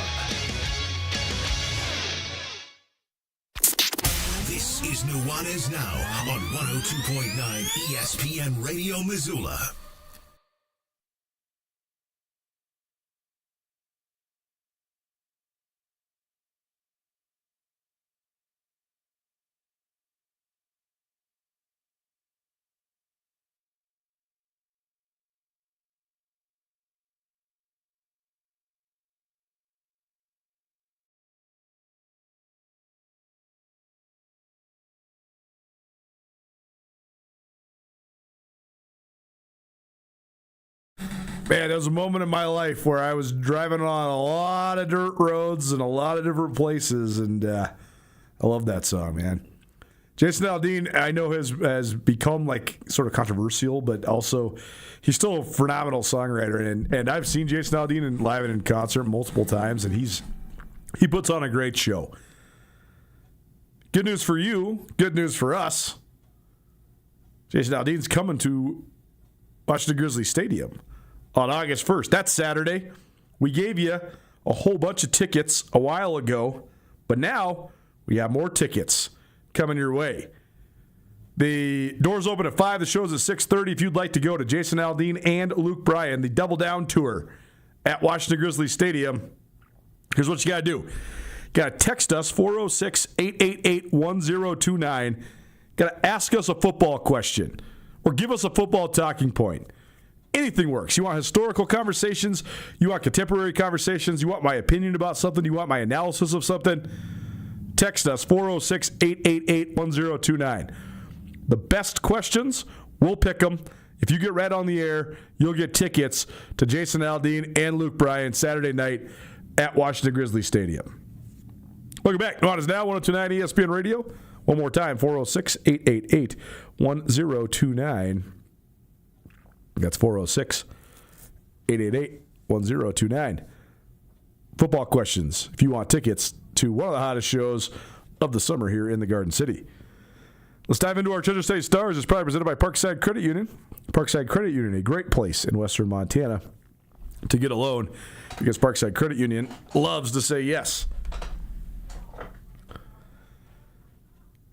This is Nuanez Now on 102.9 ESPN Radio Missoula. Man, there was a moment in my life where I was driving on a lot of dirt roads and a lot of different places, and I love that song, man. Jason Aldean, I know, has become like sort of controversial, but also he's still a phenomenal songwriter, and I've seen Jason Aldean live and in concert multiple times, and he puts on a great show. Good news for you, good news for us. Jason Aldean's coming to Washington Grizzly Stadium on August 1st. That's Saturday. We gave you a whole bunch of tickets a while ago, but now we have more tickets coming your way. The doors open at 5. The show's at 6:30. If you'd like to go to Jason Aldean and Luke Bryan, the Double Down Tour at Washington Grizzly Stadium, here's what you got to do. Got to text us, 406-888-1029. Got to ask us a football question or give us a football talking point. Anything works. You want historical conversations? You want contemporary conversations? You want my opinion about something? You want my analysis of something? Text us, 406-888-1029. The best questions, we'll pick them. If you get read on the air, you'll get tickets to Jason Aldean and Luke Bryan Saturday night at Washington Grizzlies Stadium. Welcome back. Nuanez Now, 1029 ESPN Radio. One more time, 406-888-1029. That's 406-888-1029. Football questions if you want tickets to one of the hottest shows of the summer here in the Garden City. Let's dive into our Treasure State Stars. It's probably presented by Parkside Credit Union. Parkside Credit Union, a great place in western Montana to get a loan because Parkside Credit Union loves to say yes.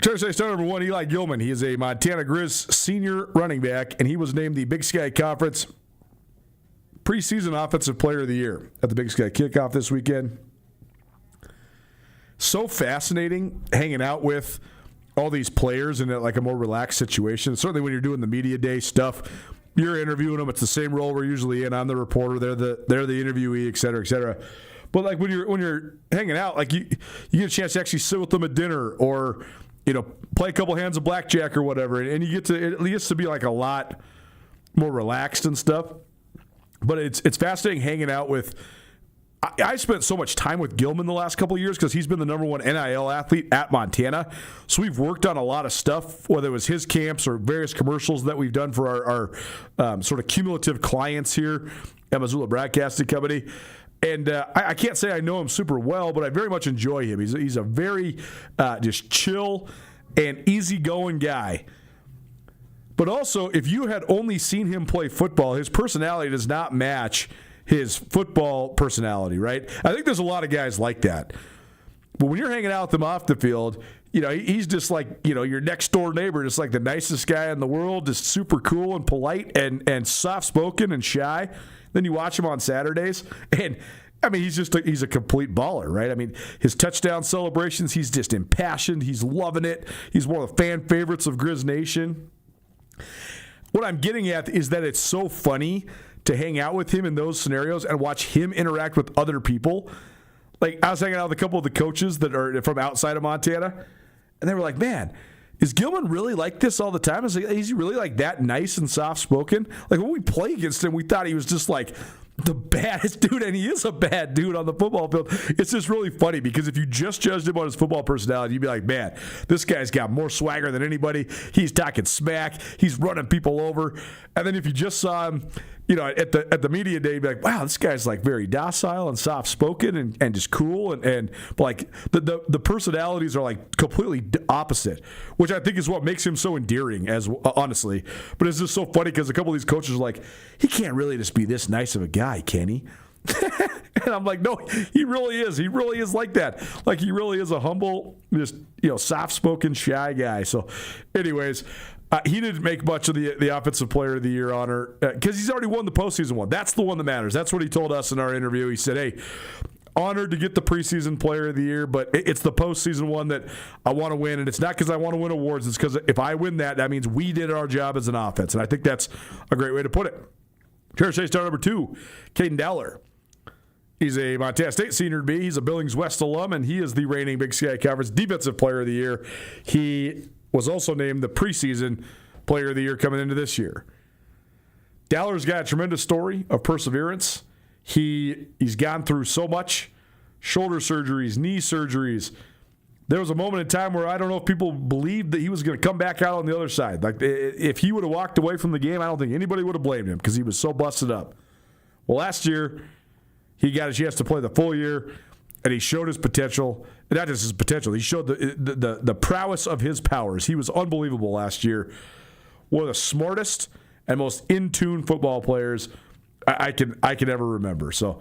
Treasure State Star number 1, Eli Gilman. He is a Montana Grizz senior running back, and he was named the Big Sky Conference preseason Offensive Player of the Year at the Big Sky kickoff this weekend. So fascinating hanging out with all these players in like a more relaxed situation. Certainly when you're doing the media day stuff, you're interviewing them. It's the same role we're usually in. I'm the reporter. They're the interviewee, et cetera, et cetera. But like when you're hanging out, like you get a chance to actually sit with them at dinner or play a couple hands of blackjack or whatever, and you get to it gets to be like a lot more relaxed and stuff. But it's fascinating hanging out with. I spent so much time with Gilman the last couple of years because he's been the number one NIL athlete at Montana. So we've worked on a lot of stuff, whether it was his camps or various commercials that we've done for our sort of cumulative clients here at Missoula Broadcasting Company. And I can't say I know him super well, but I very much enjoy him. He's a very just chill and easygoing guy. But also, if you had only seen him play football, his personality does not match his football personality, right? I think there's a lot of guys like that. But when you're hanging out with him off the field, he's just like, your next door neighbor, just like the nicest guy in the world, just super cool and polite and soft-spoken and shy. Then you watch him on Saturdays, and I mean, he's a complete baller, right? I mean, his touchdown celebrations, he's just impassioned. He's loving it. He's one of the fan favorites of Grizz Nation. What I'm getting at is that it's so funny to hang out with him in those scenarios and watch him interact with other people. Like, I was hanging out with a couple of the coaches that are from outside of Montana, and they were like, man, is Gilman really like this all the time? Is he really like that nice and soft-spoken? Like, when we play against him, we thought he was just like the baddest dude, and he is a bad dude on the football field. It's just really funny because if you just judged him on his football personality, you'd be like, man, this guy's got more swagger than anybody. He's talking smack. He's running people over. And then if you just saw him, at the media day, you'd be like, wow, this guy's like very docile and soft-spoken and just cool. And like the personalities are like completely opposite, which I think is what makes him so endearing, honestly. But it's just so funny because a couple of these coaches are like, he can't really just be this nice of a guy, can he? And I'm like, no, he really is. He really is like that. Like, he really is a humble, just soft-spoken, shy guy. So, anyways, he didn't make much of the Offensive Player of the Year honor because he's already won the postseason one. That's the one that matters. That's what he told us in our interview. He said, hey, honored to get the preseason Player of the Year, but it's the postseason one that I want to win. And it's not because I want to win awards. It's because if I win that means we did our job as an offense. And I think that's a great way to put it. Treasure State Star number 2, Caden Dowler. He's a Montana State senior to be. He's a Billings West alum, and he is the reigning Big Sky Conference Defensive Player of the Year. He was also named the preseason Player of the Year coming into this year. Dowler's got a tremendous story of perseverance. He's gone through so much, shoulder surgeries, knee surgeries. There was a moment in time where I don't know if people believed that he was going to come back out on the other side. Like, if he would have walked away from the game, I don't think anybody would have blamed him because he was so busted up. Well, last year, he got a chance to play the full year, and he showed his potential. And not just his potential. He showed the prowess of his powers. He was unbelievable last year. One of the smartest and most in-tune football players I can ever remember. So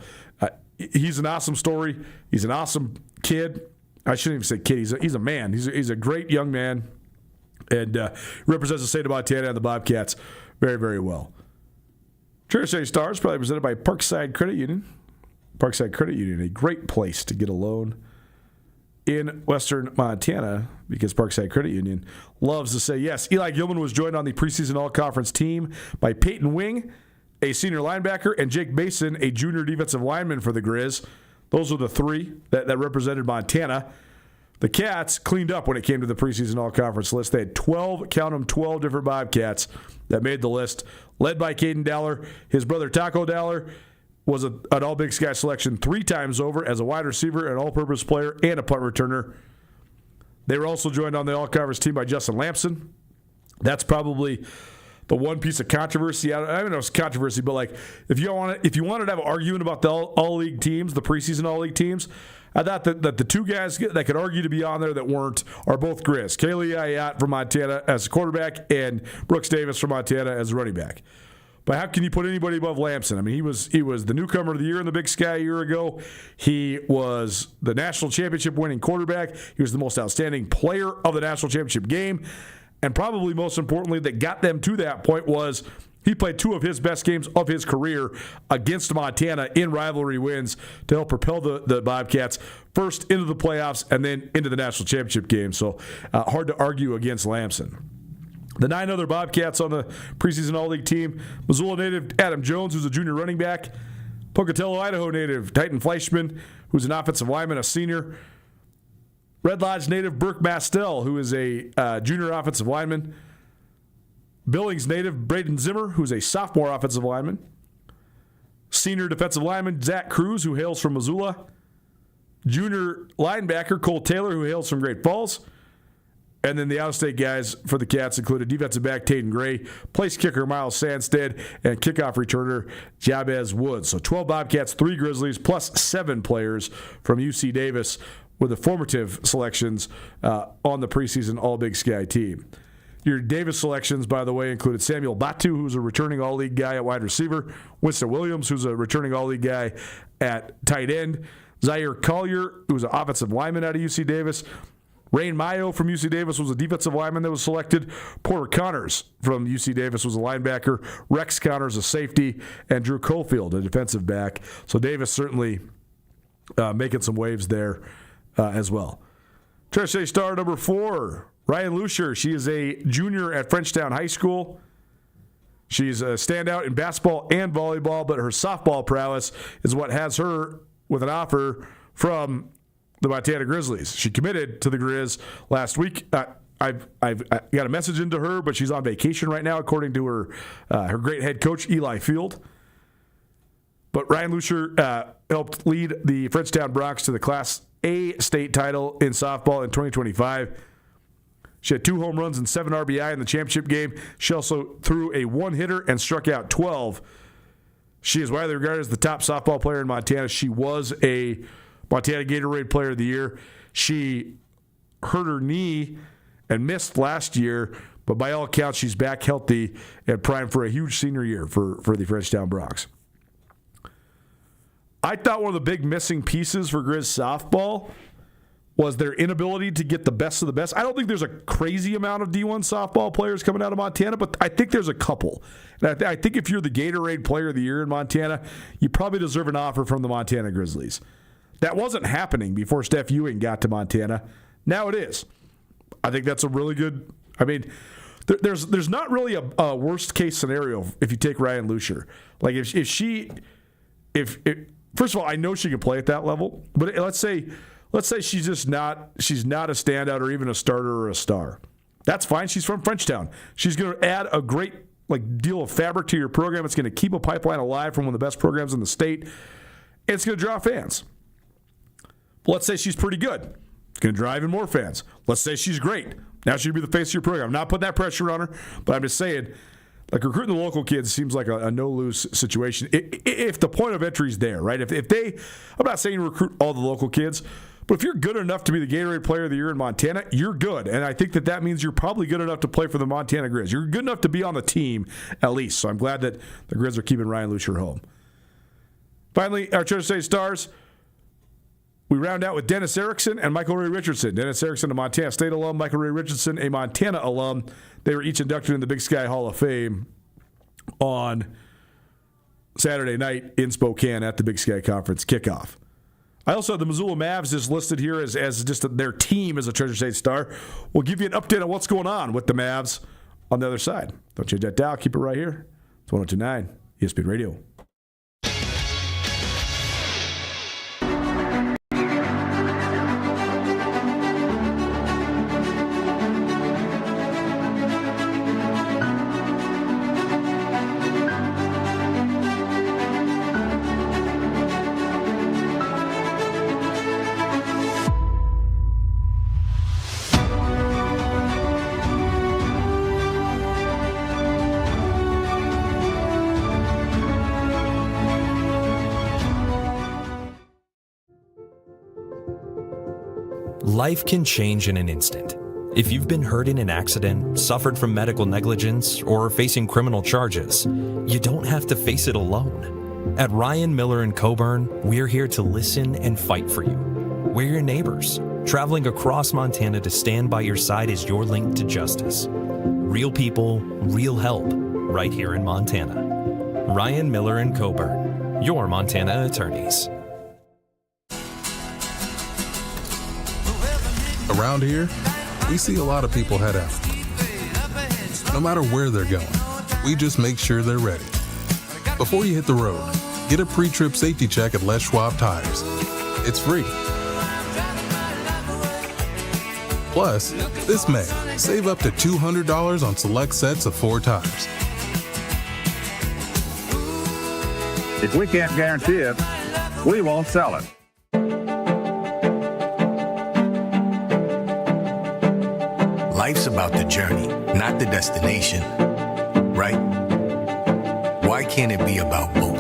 he's an awesome story. He's an awesome kid. I shouldn't even say kid. He's a man. He's a great young man, and represents the state of Montana and the Bobcats very, very well. Treasure State Stars probably presented by Parkside Credit Union. Parkside Credit Union, a great place to get a loan. in Western Montana, because Parkside Credit Union loves to say yes. Eli Gilman was joined on the preseason all-conference team by Peyton Wing, a senior linebacker, and Jake Mason, a junior defensive lineman for the Grizz. Those are the three that represented Montana. The Cats cleaned up when it came to the preseason all-conference list. They had 12 different Bobcats that made the list, led by Caden Dowler. His brother Taco Dowler was an All-Big Sky selection 3 times over as a wide receiver, an all-purpose player, and a punt returner. They were also joined on the all-conference team by Justin Lampson. That's probably the one piece of controversy. I don't know if it's controversy, but like if you wanted to have an argument about the all-league teams, the preseason all-league teams, I thought that the two guys that could argue to be on there that weren't are both Grizz. Kaylee Ayat from Montana as a quarterback and Brooks Davis from Montana as a running back. But how can you put anybody above Lampson? I mean, he was the newcomer of the year in the Big Sky a year ago. He was the national championship winning quarterback. He was the most outstanding player of the national championship game. And probably most importantly, that got them to that point was he played 2 of his best games of his career against Montana in rivalry wins to help propel the Bobcats first into the playoffs and then into the national championship game. So hard to argue against Lampson. The 9 other Bobcats on the preseason all-league team: Missoula native Adam Jones, who's a junior running back; Pocatello, Idaho native Titan Fleischman, who's an offensive lineman, a senior; Red Lodge native Burke Mastel, who is a junior offensive lineman; Billings native Braden Zimmer, who's a sophomore offensive lineman; senior defensive lineman Zach Cruz, who hails from Missoula; junior linebacker Cole Taylor, who hails from Great Falls. And then the out-of-state guys for the Cats included defensive back Taden Gray, place kicker Miles Sandstead, and kickoff returner Jabez Woods. So 12 Bobcats, 3 Grizzlies, plus 7 players from UC Davis were the formative selections on the preseason All-Big Sky team. Your Davis selections, by the way, included Samuel Batu, who's a returning All-League guy at wide receiver; Winston Williams, who's a returning All-League guy at tight end; Zaire Collier, who was an offensive lineman out of UC Davis; Rain Mayo from UC Davis was a defensive lineman that was selected. Porter Connors from UC Davis was a linebacker. Rex Connors, a safety. And Drew Cofield, a defensive back. So Davis certainly making some waves there as well. Treasure State star number 4, Ryan Lucier. She is a junior at Frenchtown High School. She's a standout in basketball and volleyball, but her softball prowess is what has her with an offer from the Montana Grizzlies. She committed to the Grizz last week. I've got a message into her, but she's on vacation right now, according to her great head coach, Eli Field. But Ryan Lucier helped lead the Frenchtown Broncs to the Class A state title in softball in 2025. She had 2 home runs and 7 RBI in the championship game. She also threw a 1-hitter and struck out 12. She is widely regarded as the top softball player in Montana. She was a Montana Gatorade Player of the Year. She hurt her knee and missed last year, but by all accounts, she's back healthy and primed for a huge senior year for the Frenchtown Broncs. I thought one of the big missing pieces for Grizz softball was their inability to get the best of the best. I don't think there's a crazy amount of D1 softball players coming out of Montana, but I think there's a couple. And I think if you're the Gatorade Player of the Year in Montana, you probably deserve an offer from the Montana Grizzlies. That wasn't happening before Steph Ewing got to Montana. Now it is. I think that's a really good. I mean, there's not really a worst case scenario if you take Ryan Lucier. Like if first of all, I know she can play at that level, but let's say she's not a standout or even a starter or a star. That's fine. She's from Frenchtown. She's going to add a great deal of fabric to your program. It's going to keep a pipeline alive from one of the best programs in the state. And it's going to draw fans. Let's say she's pretty good. It's going to drive in more fans. Let's say she's great. Now she'll be the face of your program. I'm not putting that pressure on her, but I'm just saying, recruiting the local kids seems like a no-lose situation. If the point of entry is there, right? I'm not saying recruit all the local kids, but if you're good enough to be the Gatorade Player of the Year in Montana, you're good. And I think that means you're probably good enough to play for the Montana Grizz. You're good enough to be on the team at least. So I'm glad that the Grizz are keeping Ryan Lucier home. Finally, our Treasure State stars. We round out with Dennis Erickson and Michael Ray Richardson. Dennis Erickson, a Montana State alum. Michael Ray Richardson, a Montana alum. They were each inducted in the Big Sky Hall of Fame on Saturday night in Spokane at the Big Sky Conference kickoff. I also have the Missoula Mavs just listed here as just their team as a Treasure State Star. We'll give you an update on what's going on with the Mavs on the other side. Don't change that dial. Keep it right here. It's 102.9 ESPN Radio. Life can change in an instant. If you've been hurt in an accident, suffered from medical negligence, or facing criminal charges, you don't have to face it alone. At Ryan Miller & Coburn, we're here to listen and fight for you. We're your neighbors, traveling across Montana to stand by your side as your link to justice. Real people, real help, right here in Montana. Ryan Miller & Coburn, your Montana attorneys. Around here, we see a lot of people head out. No matter where they're going, we just make sure they're ready. Before you hit the road, get a pre-trip safety check at Les Schwab Tires. It's free. Plus, this May, save up to $200 on select sets of 4 tires. If we can't guarantee it, we won't sell it. Life's about the journey, not the destination, right? Why can't it be about both?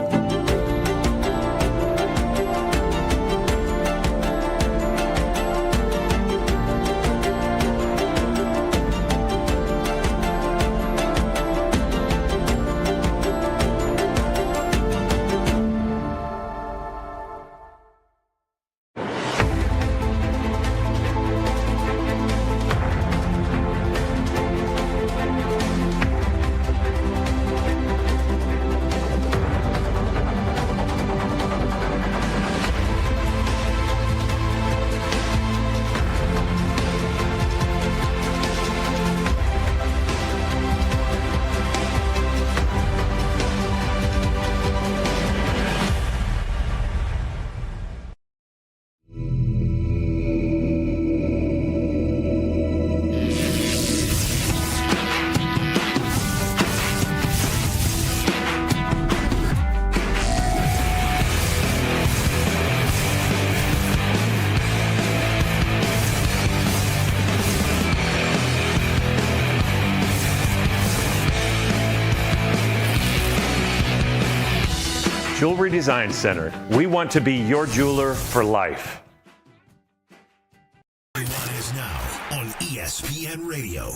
Jewelry Design Center. We want to be your jeweler for life. Nuanez Now on ESPN Radio.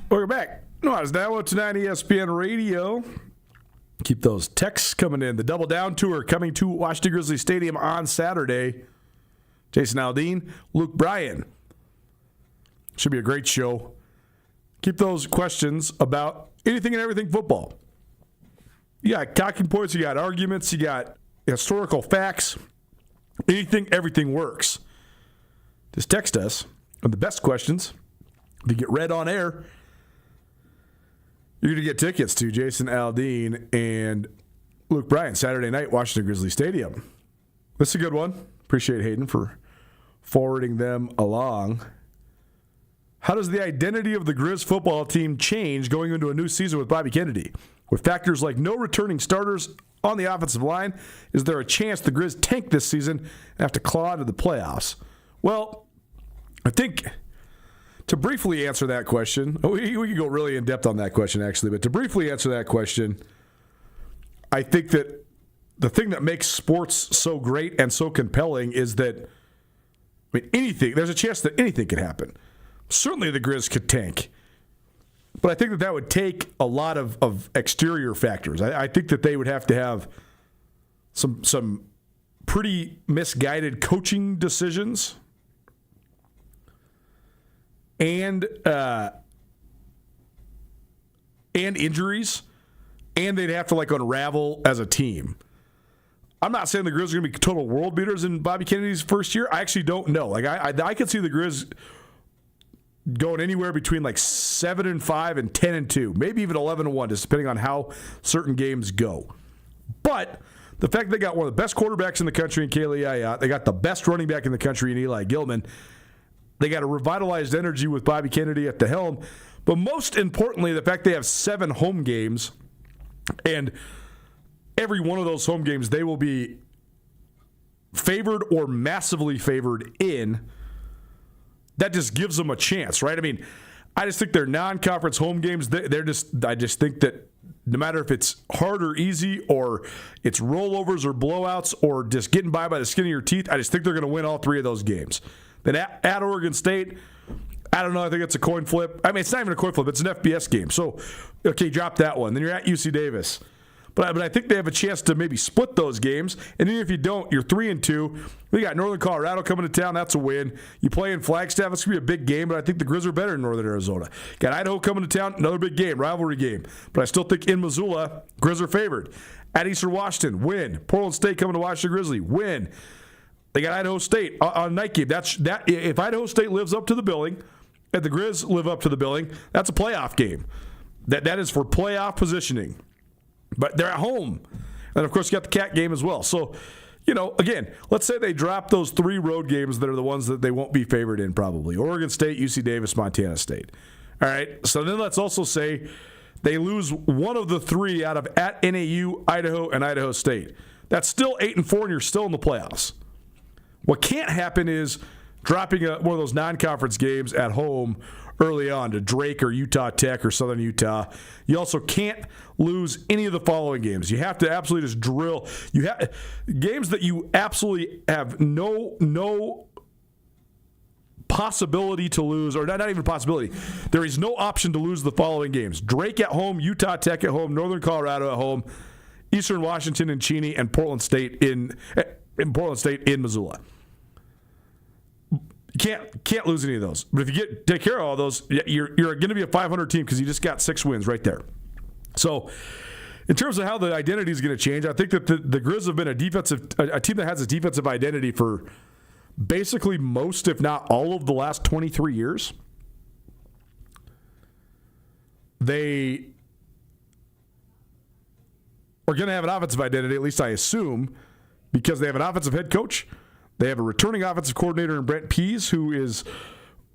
Welcome back. Nuanez Now tonight, ESPN Radio. Keep those texts coming in. The Double Down Tour coming to Washington Grizzly Stadium on Saturday. Jason Aldean, Luke Bryan. Should be a great show. Keep those questions about anything and everything football. You got talking points, you got arguments, you got historical facts. Anything, everything works. Just text us with the best questions. If you get read on air, you're going to get tickets to Jason Aldean and Luke Bryan Saturday night, Washington Grizzly Stadium. This is a good one. Appreciate Hayden for forwarding them along. How does the identity of the Grizz football team change going into a new season with Bobby Kennedy? With factors like no returning starters on the offensive line, is there a chance the Grizz tank this season and have to claw into the playoffs? Well, I think to briefly answer that question, we could go really in depth on that question actually, but to briefly answer that question, I think that the thing that makes sports so great and so compelling is that, there's a chance that anything could happen. Certainly the Grizz could tank. But I think that would take a lot of exterior factors. I think that they would have to have some pretty misguided coaching decisions and injuries, and they'd have to unravel as a team. I'm not saying the Grizz are going to be total world beaters in Bobby Kennedy's first year. I actually don't know. I could see the Grizz going anywhere between 7-5 and 10-2, maybe even 11-1, just depending on how certain games go. But the fact they got one of the best quarterbacks in the country in Kaylee Ayat, they got the best running back in the country in Eli Gilman, they got a revitalized energy with Bobby Kennedy at the helm, but most importantly, the fact they have 7 home games, and every one of those home games they will be favored or massively favored in. That just gives them a chance, right? I just think their non-conference home games, I just think that no matter if it's hard or easy or it's rollovers or blowouts or just getting by the skin of your teeth, I just think they're going to win all 3 of those games. Then at Oregon State, I don't know. I think it's a coin flip. It's not even a coin flip. It's an FBS game. So, okay, drop that one. Then you're at UC Davis. But I think they have a chance to maybe split those games. And even if you don't, you're 3-2. We got Northern Colorado coming to town. That's a win. You play in Flagstaff. It's going to be a big game, but I think the Grizz are better in Northern Arizona. Got Idaho coming to town. Another big game, rivalry game. But I still think in Missoula, Grizz are favored. At Eastern Washington, win. Portland State coming to Washington Grizzly, win. They got Idaho State on night game. If Idaho State lives up to the billing and the Grizz live up to the billing, that's a playoff game. That is for playoff positioning. But they're at home. And, of course, you got the Cat game as well. So, again, let's say they drop those 3 road games that are the ones that they won't be favored in probably. Oregon State, UC Davis, Montana State. All right? So then let's also say they lose one of the 3 out of at NAU, Idaho, and Idaho State. That's still 8-4, and you're still in the playoffs. What can't happen is dropping one of those non-conference games at home early on to Drake or Utah Tech or Southern Utah. You also can't lose any of the following games. You have to absolutely just drill. You have games that you absolutely have no possibility to lose, or not even possibility. There is no option to lose the following games: Drake at home, Utah Tech at home, Northern Colorado at home, Eastern Washington and Cheney, and Portland State in Missoula. Can't lose any of those. But if you take care of all those, you're going to be a 500 team because you just got 6 wins right there. So, in terms of how the identity is going to change, I think that the Grizz have been a team that has a defensive identity for basically most, if not all, of the last 23 years. They are going to have an offensive identity, at least I assume, because they have an offensive head coach. They have a returning offensive coordinator in Brent Pease, who is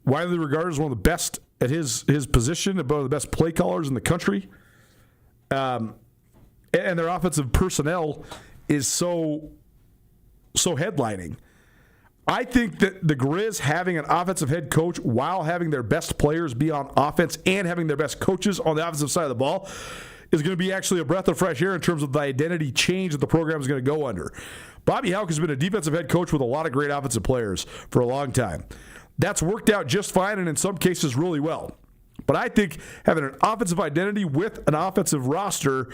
widely regarded as one of the best at his position, one of the best play callers in the country. And their offensive personnel is so headlining. I think that the Grizz having an offensive head coach while having their best players be on offense and having their best coaches on the offensive side of the ball is going to be actually a breath of fresh air in terms of the identity change that the program is going to go under. Bobby Houck has been a defensive head coach with a lot of great offensive players for a long time. That's worked out just fine and in some cases really well. But I think having an offensive identity with an offensive roster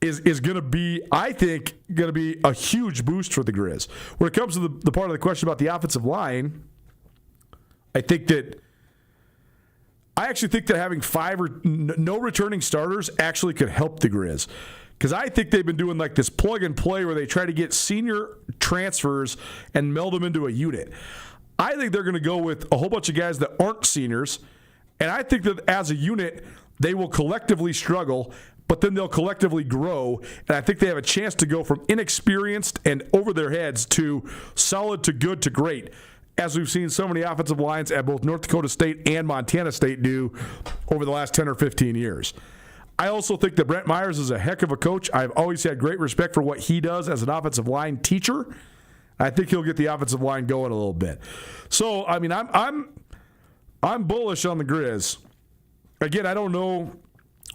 is going to be, I think, going to be a huge boost for the Grizz. When it comes to the part of the question about the offensive line, I actually think that having 5 or no returning starters actually could help the Grizz. Because I think they've been doing like this plug and play where they try to get senior transfers and meld them into a unit. I think they're going to go with a whole bunch of guys that aren't seniors. And I think that as a unit, they will collectively struggle, but then they'll collectively grow. And I think they have a chance to go from inexperienced and over their heads to solid to good to great, as we've seen so many offensive lines at both North Dakota State and Montana State do over the last 10 or 15 years. I also think that Brent Myers is a heck of a coach. I've always had great respect for what he does as an offensive line teacher. I think he'll get the offensive line going a little bit. So, I mean, I'm bullish on the Grizz. Again, I don't know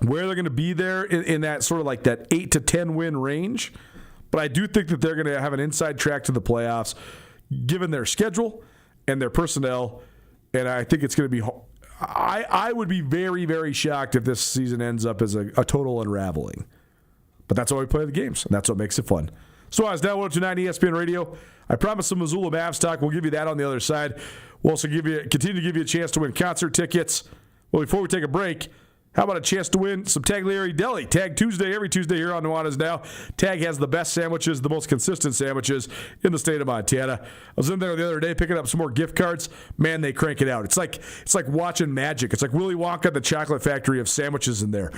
where they're going to be there in that sort of like that 8 to 10 win range, But I do think that they're going to have an inside track to the playoffs, given their schedule and their personnel. And I think it's going to be – I would be very, very shocked if this season ends up as a total unraveling. But that's why we play the games, and that's what makes it fun. So as now 102.9 ESPN Radio, I promised some Missoula Mavs talk. We'll give you that on the other side. We'll also continue to give you a chance to win concert tickets. Well, before we take a break, how about a chance to win some Taglieri Deli? Tag Tuesday, every Tuesday here on Nuanez Now. Tag has the best sandwiches, the most consistent sandwiches in the state of Montana. I was in there the other day picking up some more gift cards. Man, they crank it out. It's like watching magic. It's like Willy Wonka and the Chocolate Factory of sandwiches in there.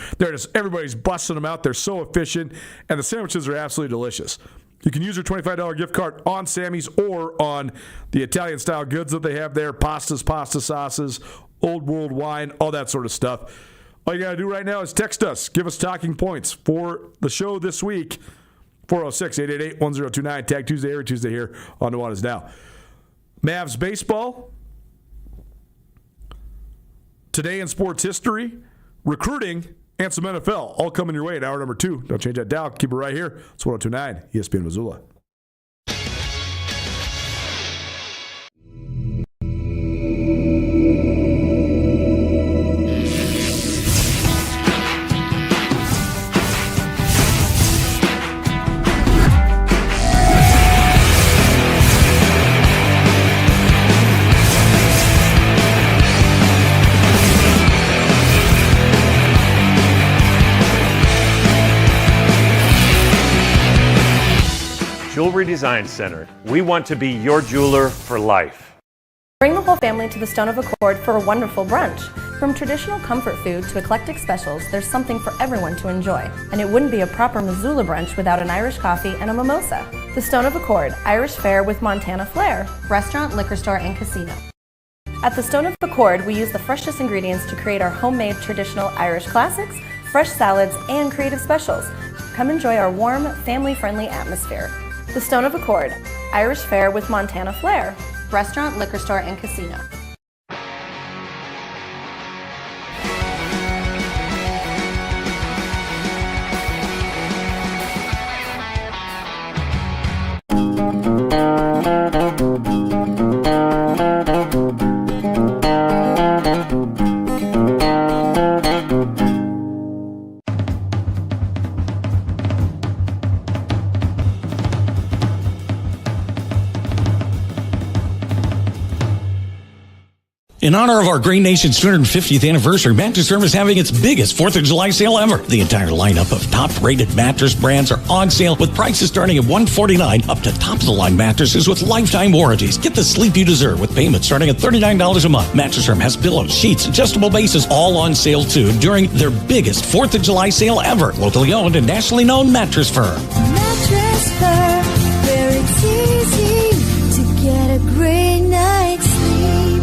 Everybody's busting them out. They're so efficient, and the sandwiches are absolutely delicious. You can use your $25 gift card on Sammy's or on the Italian-style goods that they have there, pastas, pasta sauces, Old World wine, all that sort of stuff. All you got to do right now is text us. Give us talking points for the show this week. 406-888-1029. Tag Tuesday, every Tuesday here on Nuanez Now. Mavs baseball. Today in sports history. Recruiting and some NFL. All coming your way in hour number 2. Don't change that dial. Keep it right here. It's 102.9 ESPN Missoula. Jewelry Design Center. We want to be your jeweler for life. Bring the whole family to the Stone of Accord for a wonderful brunch. From traditional comfort food to eclectic specials, there's something for everyone to enjoy. And it wouldn't be a proper Missoula brunch without an Irish coffee and a mimosa. The Stone of Accord, Irish fare with Montana flair. Restaurant, liquor store, and casino. At the Stone of Accord, we use the freshest ingredients to create our homemade traditional Irish classics, fresh salads, and creative specials. Come enjoy our warm, family-friendly atmosphere. The Stone of Accord, Irish fare with Montana flair. Restaurant, liquor store, and casino. In honor of our Green Nation's 250th anniversary, Mattress Firm is having its biggest 4th of July sale ever. The entire lineup of top-rated mattress brands are on sale with prices starting at $149 up to top-of-the-line mattresses with lifetime warranties. Get the sleep you deserve with payments starting at $39 a month. Mattress Firm has pillows, sheets, adjustable bases all on sale too during their biggest 4th of July sale ever. Locally owned and nationally known Mattress Firm. Mattress Firm, where it's easy to get a great night's sleep.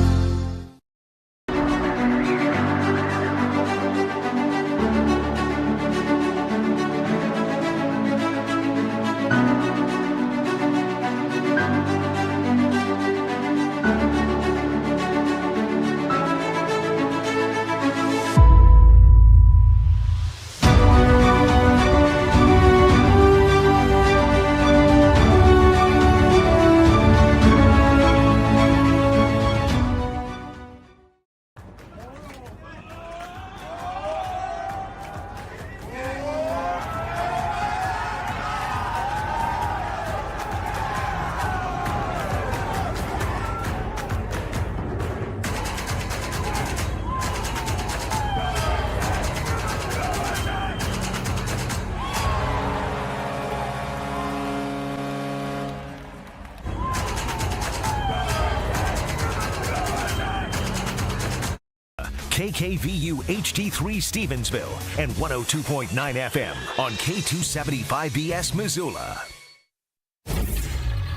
KKVU HD3 Stevensville and 102.9 FM on K275BS Missoula.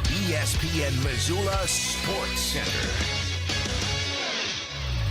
ESPN Missoula Sports Center.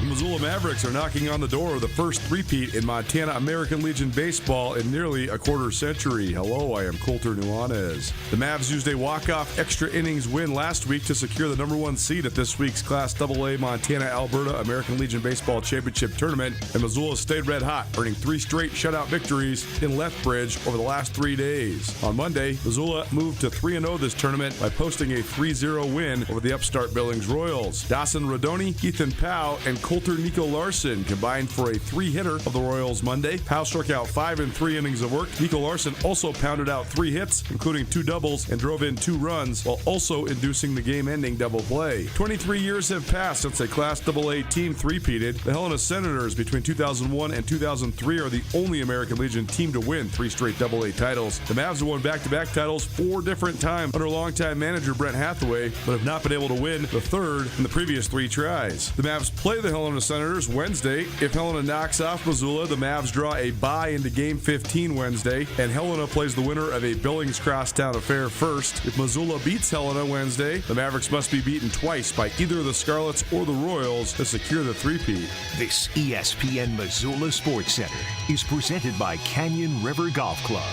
The Missoula Mavericks are knocking on the door of the first three-peat in Montana American Legion baseball in nearly a quarter century. Hello, I am Colter Nuanez. The Mavs used a walk-off extra innings win last week to secure the number one seed at this week's Class AA Montana-Alberta American Legion Baseball Championship Tournament, and Missoula stayed red hot, earning 3 straight shutout victories in Lethbridge over the last 3 days. On Monday, Missoula moved to 3-0 this tournament by posting a 3-0 win over the upstart Billings Royals. Dawson Rodoni, Ethan Powell, and Coulter Nico Larson combined for a 3-hitter of the Royals Monday. Powell struck out 5 in 3 innings of work. Nico Larson also pounded out 3 hits, including 2 doubles, and drove in 2 runs, while also inducing the game-ending double play. 23 years have passed since a Class AA team three-peated. The Helena Senators between 2001 and 2003 are the only American Legion team to win 3 straight AA titles. The Mavs have won back-to-back titles 4 different times under longtime manager Brent Hathaway, but have not been able to win the third in the previous 3 tries. The Mavs play the Helena Senators Wednesday. If Helena knocks off Missoula, the Mavs draw a bye into Game 15 Wednesday, and Helena plays the winner of a Billings Crosstown affair first. If Missoula beats Helena Wednesday, the Mavericks must be beaten twice by either the Scarlets or the Royals to secure the three-peat. This ESPN Missoula Sports Center is presented by Canyon River Golf Club.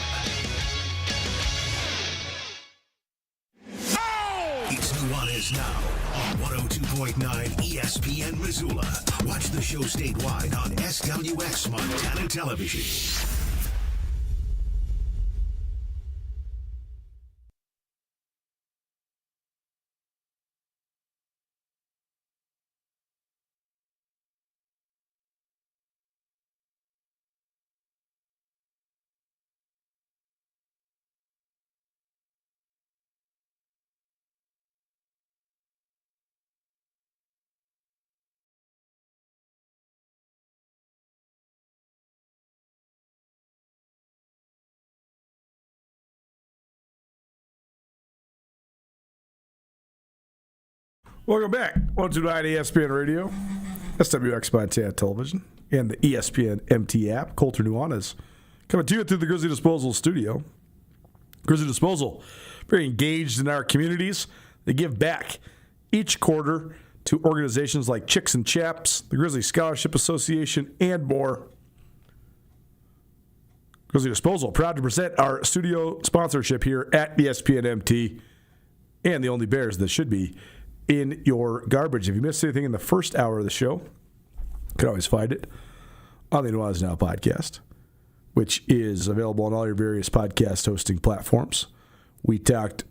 It's Nuanez Now on 102.9 ESPN Missoula. Watch the show statewide on SWX Montana Television. Welcome back. 129 ESPN Radio, SWX Montana Television, and the ESPN MT app. Colter Nuanez coming to you through the Grizzly Disposal studio. Grizzly Disposal, very engaged in our communities. They give back each quarter to organizations like Chicks and Chaps, the Grizzly Scholarship Association, and more. Grizzly Disposal, proud to present our studio sponsorship here at ESPN MT, and the only Bears that should be in your garbage. If you missed anything in the first hour of the show, you can always find it on the Nuanez Now podcast, which is available on all your various podcast hosting platforms. We talked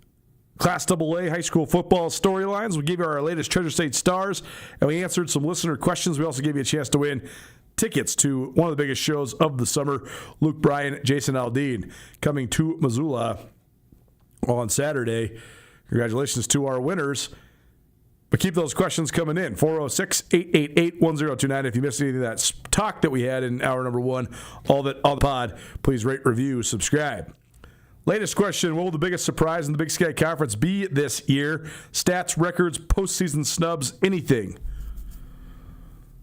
Class AA high school football storylines. We gave you our latest Treasure State stars, and we answered some listener questions. We also gave you a chance to win tickets to one of the biggest shows of the summer, Luke Bryan, Jason Aldean, coming to Missoula on Saturday. Congratulations to our winners. But keep those questions coming in. 406-888-1029. If you missed any of that talk that we had in hour number 1, all of it on the pod, please rate, review, subscribe. Latest question, what will the biggest surprise in the Big Sky Conference be this year? Stats, records, postseason snubs, anything.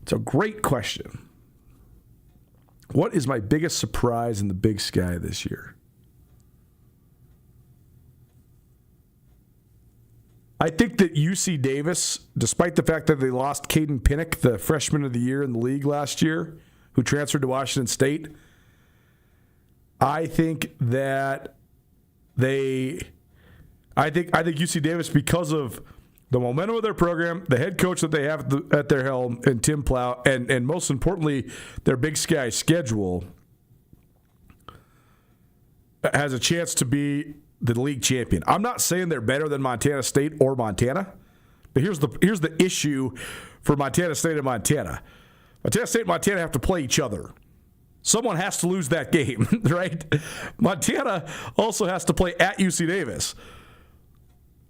It's a great question. What is my biggest surprise in the Big Sky this year? I think that UC Davis, despite the fact that they lost Caden Pinnock, the freshman of the year in the league last year, who transferred to Washington State, I think that I think UC Davis, because of the momentum of their program, the head coach that they have at their helm, and Tim Plow, and most importantly, their Big Sky schedule, has a chance to be the league champion. I'm not saying they're better than Montana State or Montana, but here's the issue for Montana State and Montana. Montana State and Montana have to play each other. Someone has to lose that game, right? Montana also has to play at UC Davis.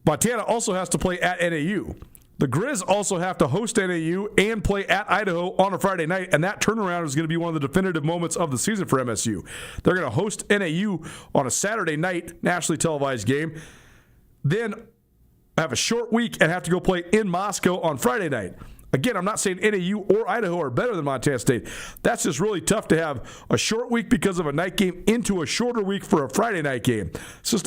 Montana also has to play at NAU. The Grizz also have to host NAU and play at Idaho on a Friday night, and that turnaround is going to be one of the definitive moments of the season for MSU. They're going to host NAU on a Saturday night, nationally televised game, then have a short week and have to go play in Moscow on Friday night. Again, I'm not saying NAU or Idaho are better than Montana State. That's just really tough to have a short week because of a night game into a shorter week for a Friday night game. It's just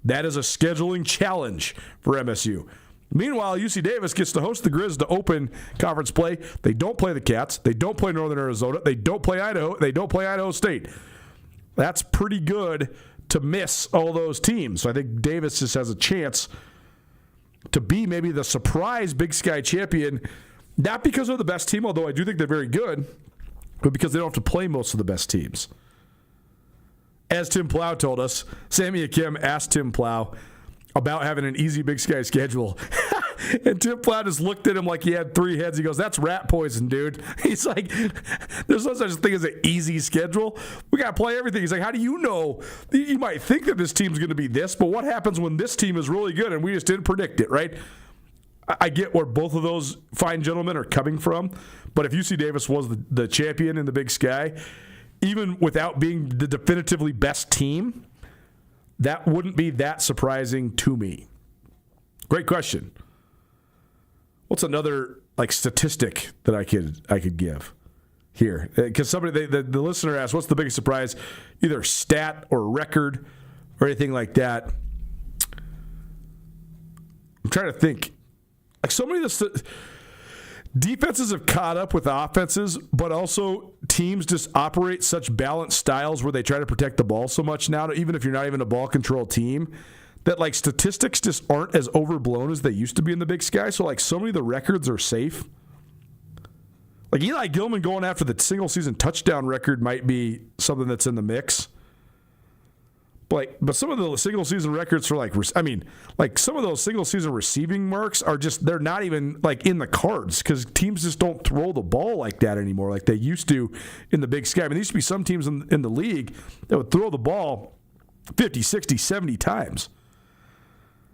that is a scheduling challenge for MSU. Meanwhile, UC Davis gets to host the Grizz to open conference play. They don't play the Cats. They don't play Northern Arizona. They don't play Idaho. They don't play Idaho State. That's pretty good to miss all those teams. So I think Davis just has a chance to be maybe the surprise Big Sky champion, not because they're the best team, although I do think they're very good, but because they don't have to play most of the best teams. As Tim Plow told us, Sammy Akim asked Tim Plow about having an easy Big Sky schedule. And Tim Plow just looked at him like he had three heads. He goes, "That's rat poison, dude." He's like, "There's no such thing as an easy schedule. We got to play everything." He's like, "How do you know? You might think that this team's going to be this, but what happens when this team is really good and we just didn't predict it, right?" I get where both of those fine gentlemen are coming from, but if UC Davis was the champion in the Big Sky, even without being the definitively best team, that wouldn't be that surprising to me. Great question. What's another statistic that I could give here? Because somebody the listener asked, "What's the biggest surprise?" Either stat or record or anything like that. I'm trying to think. So many of the defenses have caught up with offenses, but also teams just operate such balanced styles where they try to protect the ball so much now, even if you're not even a ball control team, that statistics just aren't as overblown as they used to be in the Big Sky. So so many of the records are safe. Eli Gilman going after the single season touchdown record might be something that's in the mix. But some of the single season records for some of those single season receiving marks are just, they're not even in the cards because teams just don't throw the ball like that anymore like they used to in the Big Sky. There used to be some teams in the league that would throw the ball 50, 60, 70 times.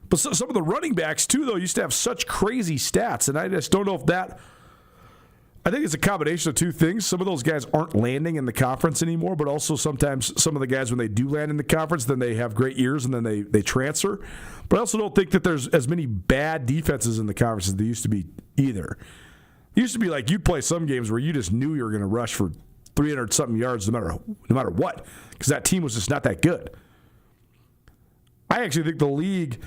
But some of the running backs too, though, used to have such crazy stats, and I just don't know if that. I think it's a combination of two things. Some of those guys aren't landing in the conference anymore, but also sometimes some of the guys, when they do land in the conference, then they have great years and then they transfer. But I also don't think that there's as many bad defenses in the conference as there used to be either. It used to be you'd play some games where you just knew you were going to rush for 300-something yards no matter what, because that team was just not that good. I actually think the league's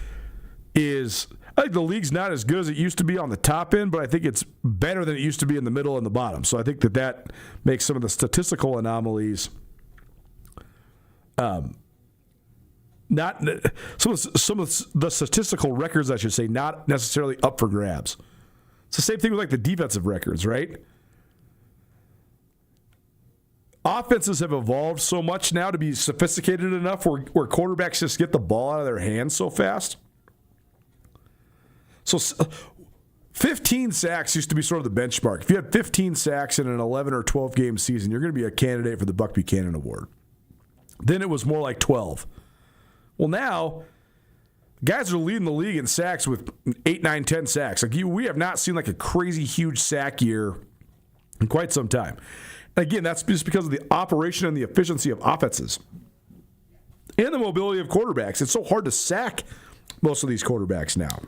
not as good as it used to be on the top end, but I think it's better than it used to be in the middle and the bottom. So I think that makes some of the statistical anomalies not some of the statistical records, I should say, not necessarily up for grabs. It's the same thing with the defensive records, right? Offenses have evolved so much now to be sophisticated enough where quarterbacks just get the ball out of their hands so fast. So 15 sacks used to be sort of the benchmark. If you had 15 sacks in an 11 or 12 game season, you're going to be a candidate for the Buck Buchanan Award. Then it was more like 12. Well, now guys are leading the league in sacks with 8, 9, 10 sacks. We have not seen a crazy huge sack year in quite some time. And again, that's just because of the operation and the efficiency of offenses and the mobility of quarterbacks. It's so hard to sack most of these quarterbacks now.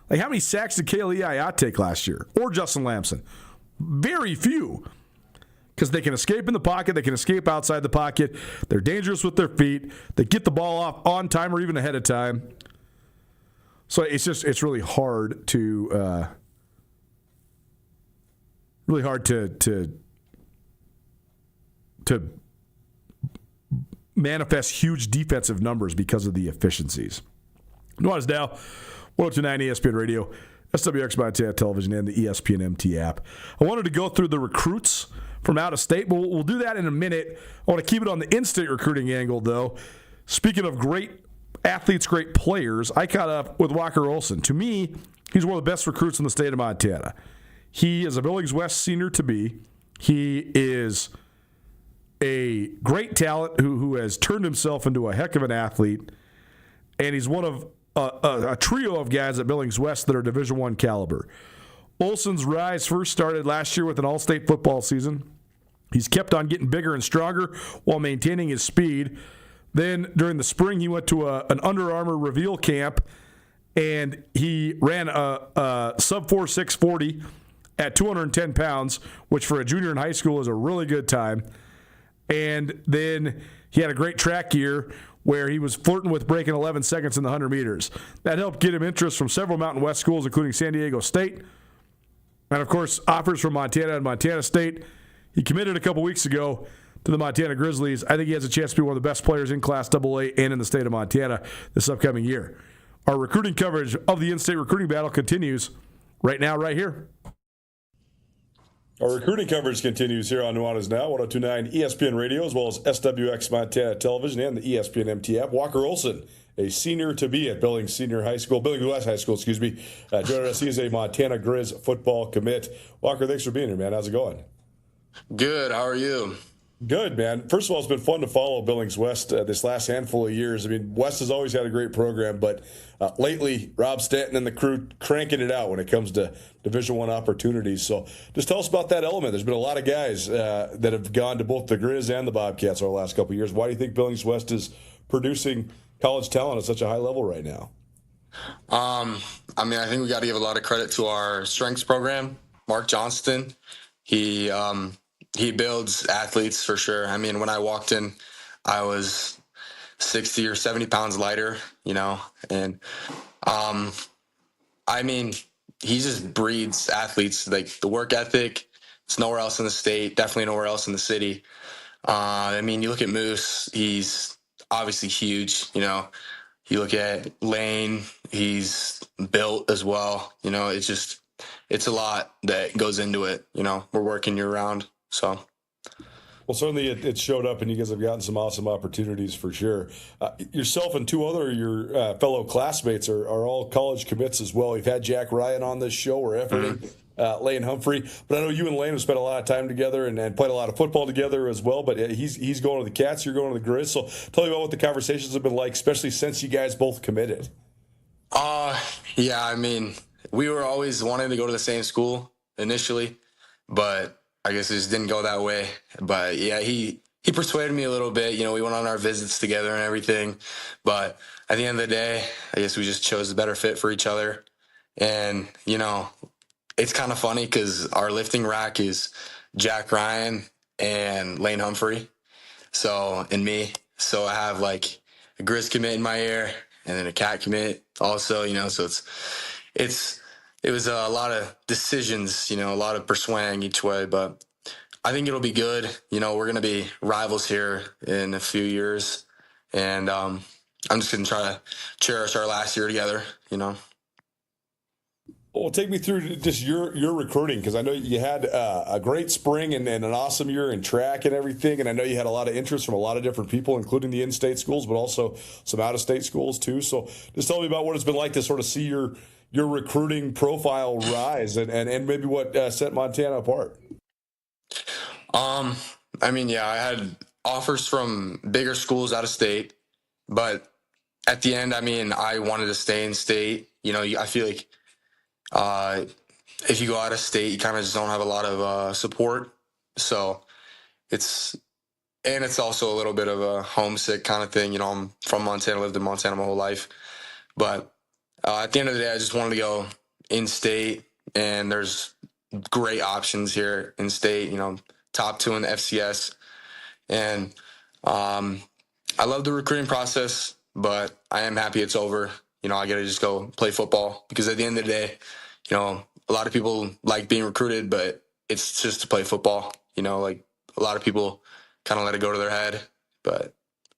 How many sacks did Kale Iayat take last year? Or Justin Lamson? Very few. Because they can escape in the pocket. They can escape outside the pocket. They're dangerous with their feet. They get the ball off on time or even ahead of time. So it's really hard to manifest huge defensive numbers because of the efficiencies. Nuanez Now, 102.9 ESPN Radio, SWX Montana Television, and the ESPN MT app. I wanted to go through the recruits from out of state, but we'll do that in a minute. I want to keep it on the in-state recruiting angle, though. Speaking of great athletes, great players, I caught up with Walker Olson. To me, he's one of the best recruits in the state of Montana. He is a Billings West senior to be. He is a great talent who has turned himself into a heck of an athlete, and he's one of a trio of guys at Billings West that are Division I caliber. Olson's rise first started last year with an all-state football season. He's kept on getting bigger and stronger while maintaining his speed. Then during the spring, he went to an Under Armour reveal camp, and he ran a sub-4 640 at 210 pounds, which for a junior in high school is a really good time. And then he had a great track year, where he was flirting with breaking 11 seconds in the 100 meters. That helped get him interest from several Mountain West schools, including San Diego State, and, of course, offers from Montana and Montana State. He committed a couple weeks ago to the Montana Grizzlies. I think he has a chance to be one of the best players in Class AA and in the state of Montana this upcoming year. Our recruiting coverage of the in-state recruiting battle continues right now, right here. Our recruiting coverage continues here on Nuanez Now, 102.9 ESPN Radio, as well as SWX Montana Television and the ESPN MT app. Walker Olson, a senior to be at Billings West High School, joining us. He is a Montana Grizz football commit. Walker, thanks for being here, man. How's it going? Good. How are you? Good, man. First of all, it's been fun to follow Billings West this last handful of years. I mean, West has always had a great program, but lately, Rob Stanton and the crew cranking it out when it comes to Division I opportunities. So just tell us about that element. There's been a lot of guys that have gone to both the Grizz and the Bobcats over the last couple of years. Why do you think Billings West is producing college talent at such a high level right now? I think we got to give a lot of credit to our strengths program, Mark Johnston. He builds athletes for sure. I mean, when I walked in, I was 60 or 70 pounds lighter, and he just breeds athletes. Like, the work ethic, it's nowhere else in the state, definitely nowhere else in the city. You look at Moose, he's obviously huge, You look at Lane, he's built as well. It's a lot that goes into it. We're working year round. So, well, certainly it showed up, and you guys have gotten some awesome opportunities for sure. Yourself and two other your fellow classmates are all college commits as well. You've had Jack Ryan on this show. We're efforting Lane Humphrey, but I know you and Lane have spent a lot of time together and played a lot of football together as well. But he's going to the Cats, you're going to the Grizz. So tell me about what the conversations have been like, especially since you guys both committed. We were always wanting to go to the same school initially, but I guess it just didn't go that way. But yeah, he persuaded me a little bit. We went on our visits together and everything. But at the end of the day, I guess we just chose the better fit for each other. And, it's kind of funny because our lifting rack is Jack Ryan and Lane Humphrey. And me. So I have like a Grizz commit in my ear and then a Cat commit also, so it was a lot of decisions, a lot of persuading each way, but I think it'll be good. We're going to be rivals here in a few years, and I'm just going to try to cherish our last year together, Well, take me through just your recruiting, because I know you had a great spring and an awesome year in track and everything, and I know you had a lot of interest from a lot of different people, including the in-state schools, but also some out-of-state schools too. So just tell me about what it's been like to sort of see your recruiting profile rise and maybe what set Montana apart. I had offers from bigger schools out of state, but at the end, I wanted to stay in state. I feel like if you go out of state, you kind of just don't have a lot of support. So it's also a little bit of a homesick kind of thing. I'm from Montana, lived in Montana my whole life, but at the end of the day, I just wanted to go in-state, and there's great options here in-state, top 2 in the FCS. And I love the recruiting process, but I am happy it's over. I got to just go play football, because at the end of the day, a lot of people like being recruited, but it's just to play football. Like, a lot of people kind of let it go to their head, but at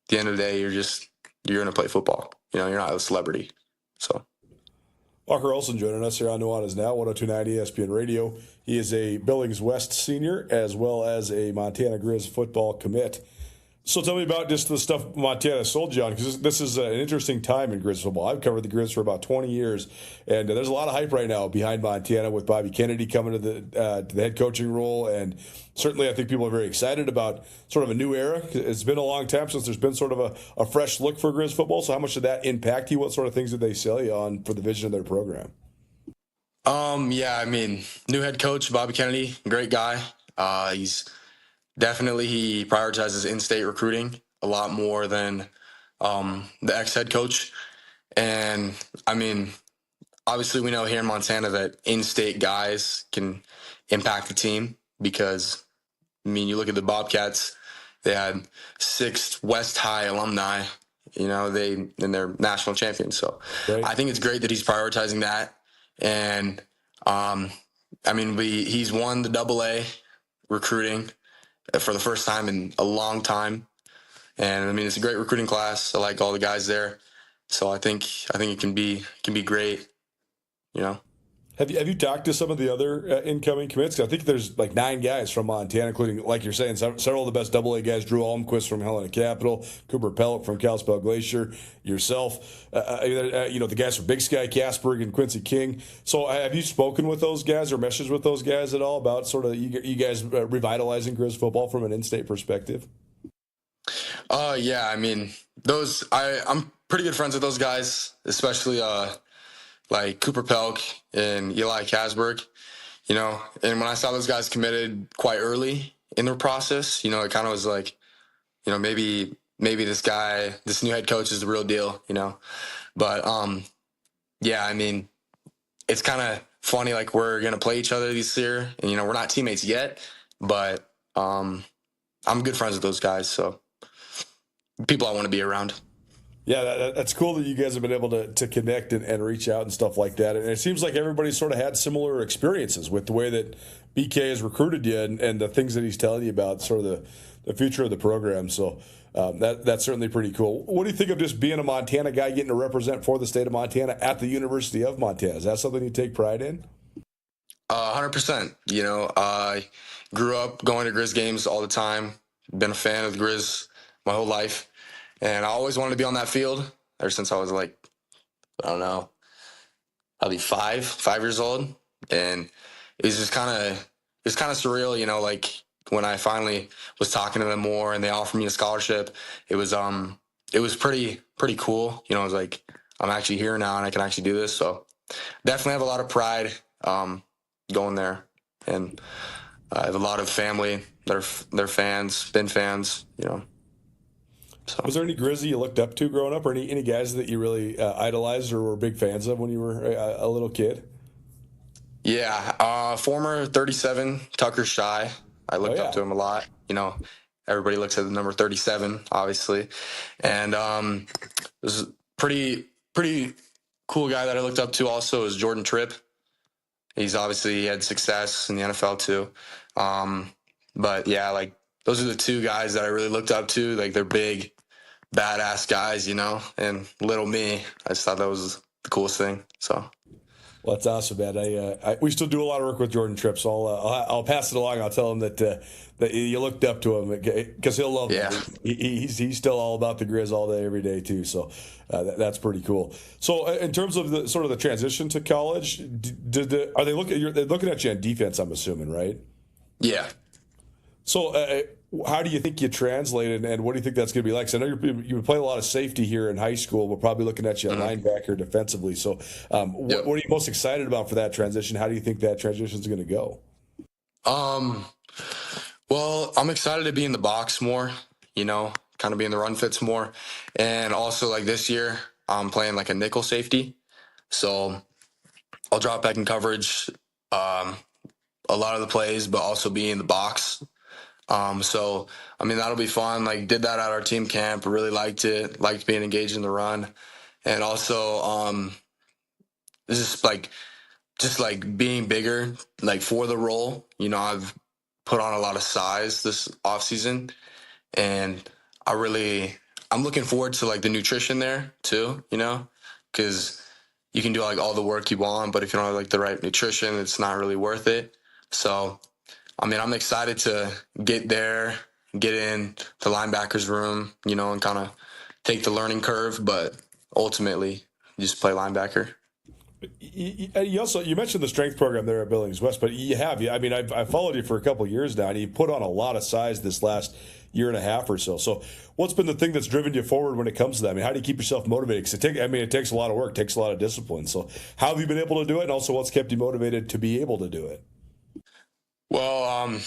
the end of the day, you're going to play football. You're not a celebrity. So. Walker Olson joining us here on Nuanez Now, 102.9 ESPN Radio. He is a Billings West senior as well as a Montana Grizz football commit. So tell me about just the stuff Montana sold you on, because this is an interesting time in Grizz football. I've covered the Grizz for about 20 years, and there's a lot of hype right now behind Montana with Bobby Kennedy coming to the head coaching role, and certainly I think people are very excited about sort of a new era. It's been a long time since there's been sort of a fresh look for Grizz football, so how much did that impact you? What sort of things did they sell you on for the vision of their program? New head coach, Bobby Kennedy, great guy. He prioritizes in-state recruiting a lot more than the ex-head coach. And, obviously we know here in Montana that in-state guys can impact the team because, you look at the Bobcats, they had 6 West High alumni they're national champions. So Right. I think it's great that he's prioritizing that. And he's won the AA recruiting for the first time in a long time. And I mean, it's a great recruiting class. I like all the guys there. So I think it can be great, Have you talked to some of the other incoming commits? 'Cause I think there's like 9 guys from Montana, including, like you're saying, several of the best AA guys: Drew Almquist from Helena Capital, Cooper Pellet from Kalispell Glacier, yourself, the guys from Big Sky, Casperg, and Quincy King. So have you spoken with those guys or messaged with those guys at all about sort of you guys revitalizing Grizz football from an in-state perspective? Yeah, I mean, I'm pretty good friends with those guys, especially like Cooper Pelk and Eli Casberg, and when I saw those guys committed quite early in their process, it kind of was like, maybe this new head coach is the real deal, but yeah, I mean, it's kind of funny, like we're going to play each other this year and, we're not teammates yet, but I'm good friends with those guys. So people I want to be around. Yeah, that's cool that you guys have been able to connect and reach out and stuff like that. And it seems like everybody sort of had similar experiences with the way that BK has recruited you and the things that he's telling you about sort of the future of the program. So that's certainly pretty cool. What do you think of just being a Montana guy getting to represent for the state of Montana at the University of Montana? Is that something you take pride in? 100%. I grew up going to Grizz games all the time. Been a fan of the Grizz my whole life. And I always wanted to be on that field ever since I was like, I don't know, probably 5 years old. And it was just kind of surreal, like when I finally was talking to them more and they offered me a scholarship, it was pretty cool. I was like, I'm actually here now and I can actually do this. So definitely have a lot of pride going there. And I have a lot of family that are fans, been fans, So. Was there any Grizzly you looked up to growing up, or any guys that you really idolized or were big fans of when you were a little kid? Yeah, former 37 Tucker Shy. I looked up to him a lot. Everybody looks at the number 37, obviously, and this is pretty cool guy that I looked up to. Also, is Jordan Tripp. He had success in the NFL too, but yeah, like those are the 2 guys that I really looked up to. Like they're big, badass guys, and little me. I just thought that was the coolest thing. So, well, that's awesome, man. We still do a lot of work with Jordan Tripp, so I'll pass it along. I'll tell him that you looked up to him because he'll love it. He's still all about the Grizz all day, every day too. So that's pretty cool. So in terms of the sort of the transition to college, are they looking at you on defense? I'm assuming, right? Yeah. So how do you think you translated, and what do you think that's going to be like? 'Cause I know you've been playing a lot of safety here in high school. We're probably looking at you at linebacker defensively. So what are you most excited about for that transition? How do you think that transition is going to go? Well, I'm excited to be in the box more, kind of be in the run fits more. And also like this year, I'm playing like a nickel safety. So I'll drop back in coverage a lot of the plays, but also be in the box. So, I mean, that'll be fun. Like, did that at our team camp. Really liked it. Liked being engaged in the run. And also, just like being bigger, like for the role. I've put on a lot of size this offseason. And I'm looking forward to like the nutrition there too, because you can do like all the work you want, but if you don't have like the right nutrition, it's not really worth it. So, I mean, I'm excited to get there, get in the linebackers room, and kind of take the learning curve, but ultimately just play linebacker. You mentioned the strength program there at Billings West, but I've followed you for a couple of years now, and you put on a lot of size this last year and a half or so. So what's been the thing that's driven you forward when it comes to that? I mean, how do you keep yourself motivated? Because it takes a lot of work, takes a lot of discipline. So how have you been able to do it? And also what's kept you motivated to be able to do it? Well,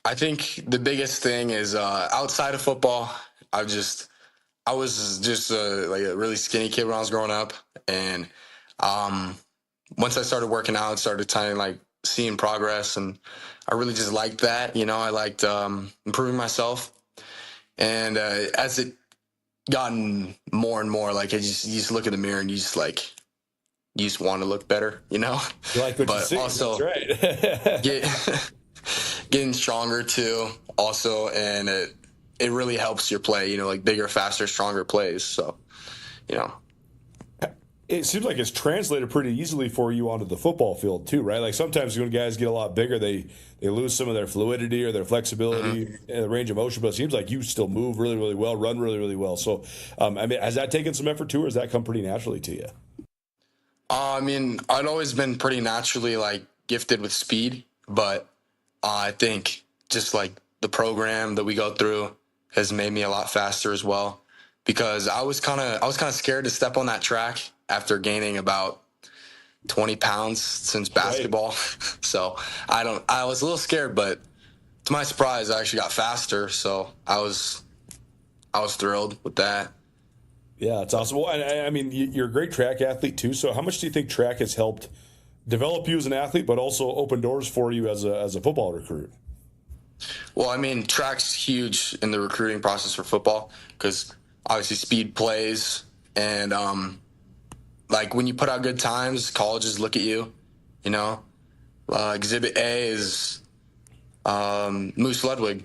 I think the biggest thing is outside of football, I was just like a really skinny kid when I was growing up. And once I started working out, started kind of like seeing progress. And I really just liked that. I liked improving myself. And as it gotten more and more like you just look in the mirror and you just want to look better, you know. You like what but you see. Also, that's right. getting stronger too. Also, and it really helps your play. You know, like bigger, faster, stronger plays. So, you know. It seems like it's translated pretty easily for you onto the football field too, right? Like sometimes when guys get a lot bigger, they lose some of their fluidity or their flexibility and the range of motion. But it seems like you still move really, really well, run really, really well. So, I mean, has that taken some effort too, or has that come pretty naturally to you? I mean, I'd always been pretty naturally like gifted with speed, but I think just like the program that we go through has made me a lot faster as well. Because I was kind of scared to step on that track after gaining about 20 pounds since basketball. Right. So I was a little scared, but to my surprise, I actually got faster. So I was thrilled with that. Yeah, it's awesome. Well, I mean, you're a great track athlete too. So how much do you think track has helped develop you as an athlete, but also open doors for you as a football recruit? Well, I mean, track's huge in the recruiting process for football because obviously speed plays, and like when you put out good times, colleges look at you, you know. Exhibit A is Moose Ludwig.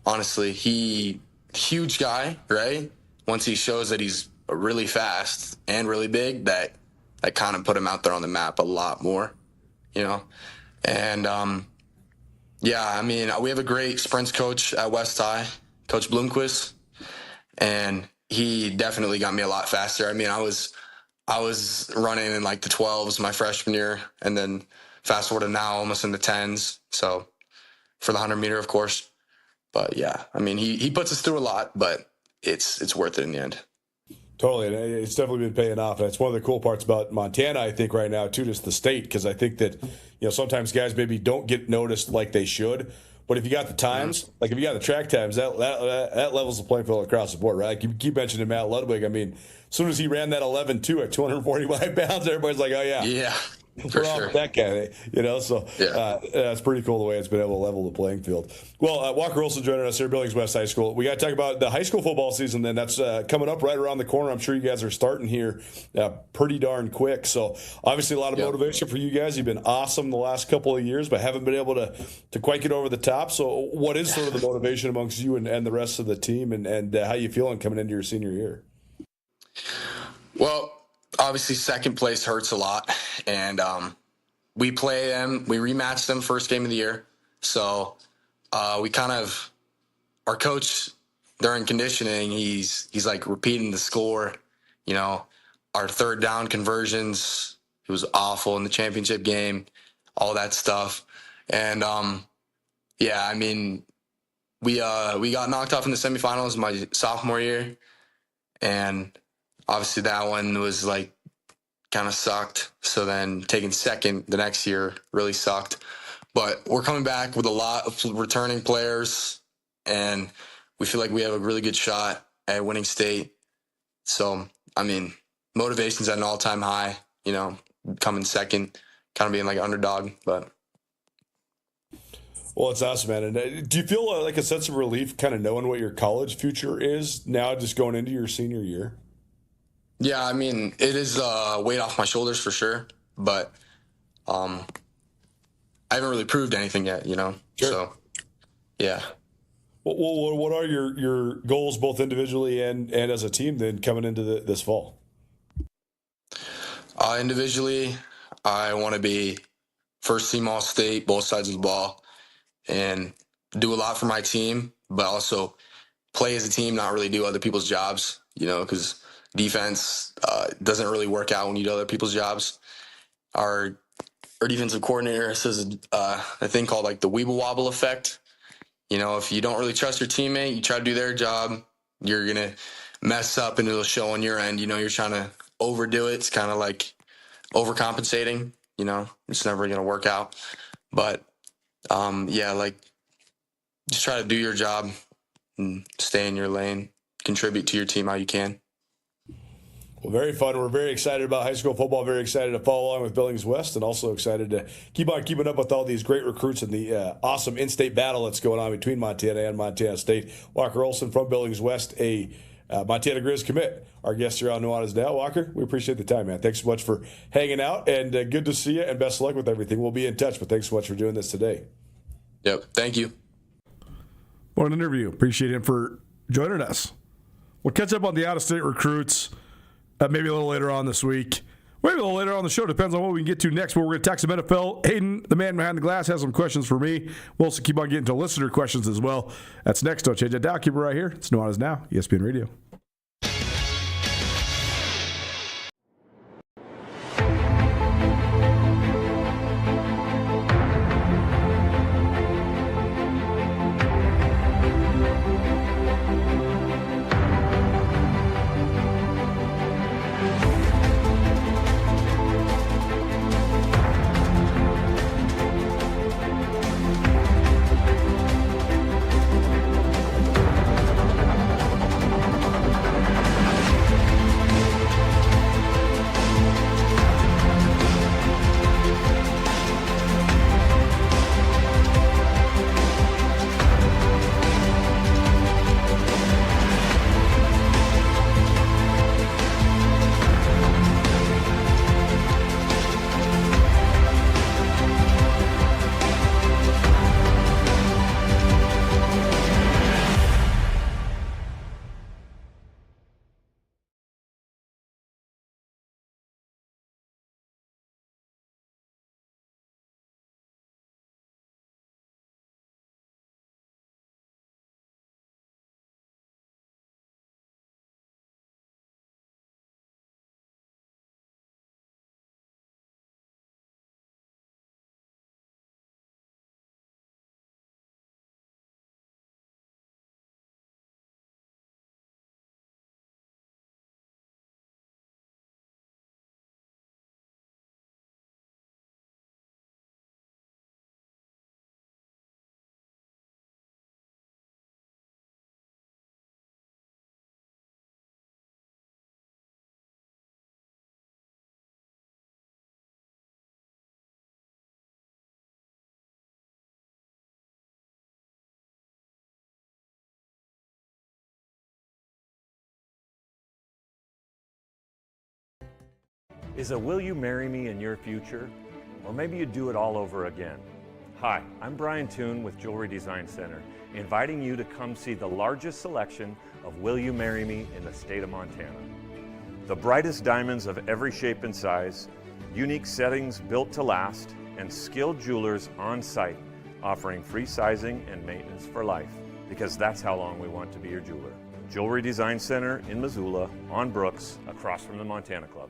Honestly, huge guy, right? Once he shows that he's really fast and really big, that kind of put him out there on the map a lot more, you know. And yeah, I mean, we have a great sprints coach at West High, Coach Bloomquist, and he definitely got me a lot faster. I mean, I was running in like the 12s my freshman year, and then fast forward to now almost in the 10s. So for the 100-meter, of course. But yeah, I mean, he puts us through a lot, but it's worth it in the end. Totally, and it's definitely been paying off. And it's one of the cool parts about Montana, I think, right now too, just the state, because I think that sometimes guys maybe don't get noticed like they should. But if you got the times, like if you got the track times, that levels the playing field across the board, right? Like you keep mentioning Matt Ludwig. I mean, as soon as he ran that 11.2 at 245 pounds, everybody's like, oh, yeah. Yeah, for sure. That guy, so it's pretty cool the way it's been able to level the playing field. Well, Walker Olson joining us here at Billings West High School. We got to talk about the high school football season, then. That's coming up right around the corner. I'm sure you guys are starting here pretty darn quick. So obviously a lot of motivation for you guys. You've been awesome the last couple of years, but haven't been able to quite get over the top. So what is sort of the motivation amongst you and the rest of the team, and how you feeling coming into your senior year? Well, obviously second place hurts a lot, and we play them, we rematch them first game of the year. So we kind of, our coach during conditioning, he's like repeating the score, our third down conversions. It was awful in the championship game, all that stuff. And yeah, I mean, we got knocked off in the semifinals my sophomore year, and obviously that one was like kind of sucked. So then taking second the next year really sucked. But we're coming back with a lot of returning players, and we feel like we have a really good shot at winning state. So, I mean, motivation's at an all-time high, coming second, kind of being like an underdog. But well, it's awesome, man. And do you feel like a sense of relief kind of knowing what your college future is now, just going into your senior year? Yeah, I mean, it is weight off my shoulders for sure, but I haven't really proved anything yet, Sure. So, yeah. Well, what are your goals, both individually and as a team, then coming into this fall? Individually, I want to be first team All-State, both sides of the ball, and do a lot for my team, but also play as a team, not really do other people's jobs, because defense doesn't really work out when you do other people's jobs. Our defensive coordinator says a thing called like the weeble wobble effect. If you don't really trust your teammate, you try to do their job, you're going to mess up and it'll show on your end. You're trying to overdo it. It's kind of like overcompensating, it's never going to work out. But yeah, like just try to do your job and stay in your lane, contribute to your team how you can. Well, very fun. We're very excited about high school football, very excited to follow along with Billings West, and also excited to keep on keeping up with all these great recruits and the awesome in-state battle that's going on between Montana and Montana State. Walker Olson from Billings West, a Montana Grizz commit. Our guest here on Nuanez Now. Walker, we appreciate the time, man. Thanks so much for hanging out, and good to see you, and best of luck with everything. We'll be in touch, but thanks so much for doing this today. Yep, thank you. What an interview. Appreciate him for joining us. We'll catch up on the out-of-state recruits maybe a little later on this week. Maybe a little later on the show. Depends on what we can get to next. But we're going to talk some NFL. Hayden, the man behind the glass, has some questions for me. We'll also keep on getting to listener questions as well. That's next. Don't change that dial. Keep it right here. It's Nuanez Now, ESPN Radio. Is a will you marry me in your future? Or maybe you do it all over again. Hi, I'm Brian Toon with Jewelry Design Center, inviting you to come see the largest selection of Will You Marry Me in the state of Montana. The brightest diamonds of every shape and size, unique settings built to last, and skilled jewelers on site offering free sizing and maintenance for life, because that's how long we want to be your jeweler. Jewelry Design Center in Missoula, on Brooks, across from the Montana Club.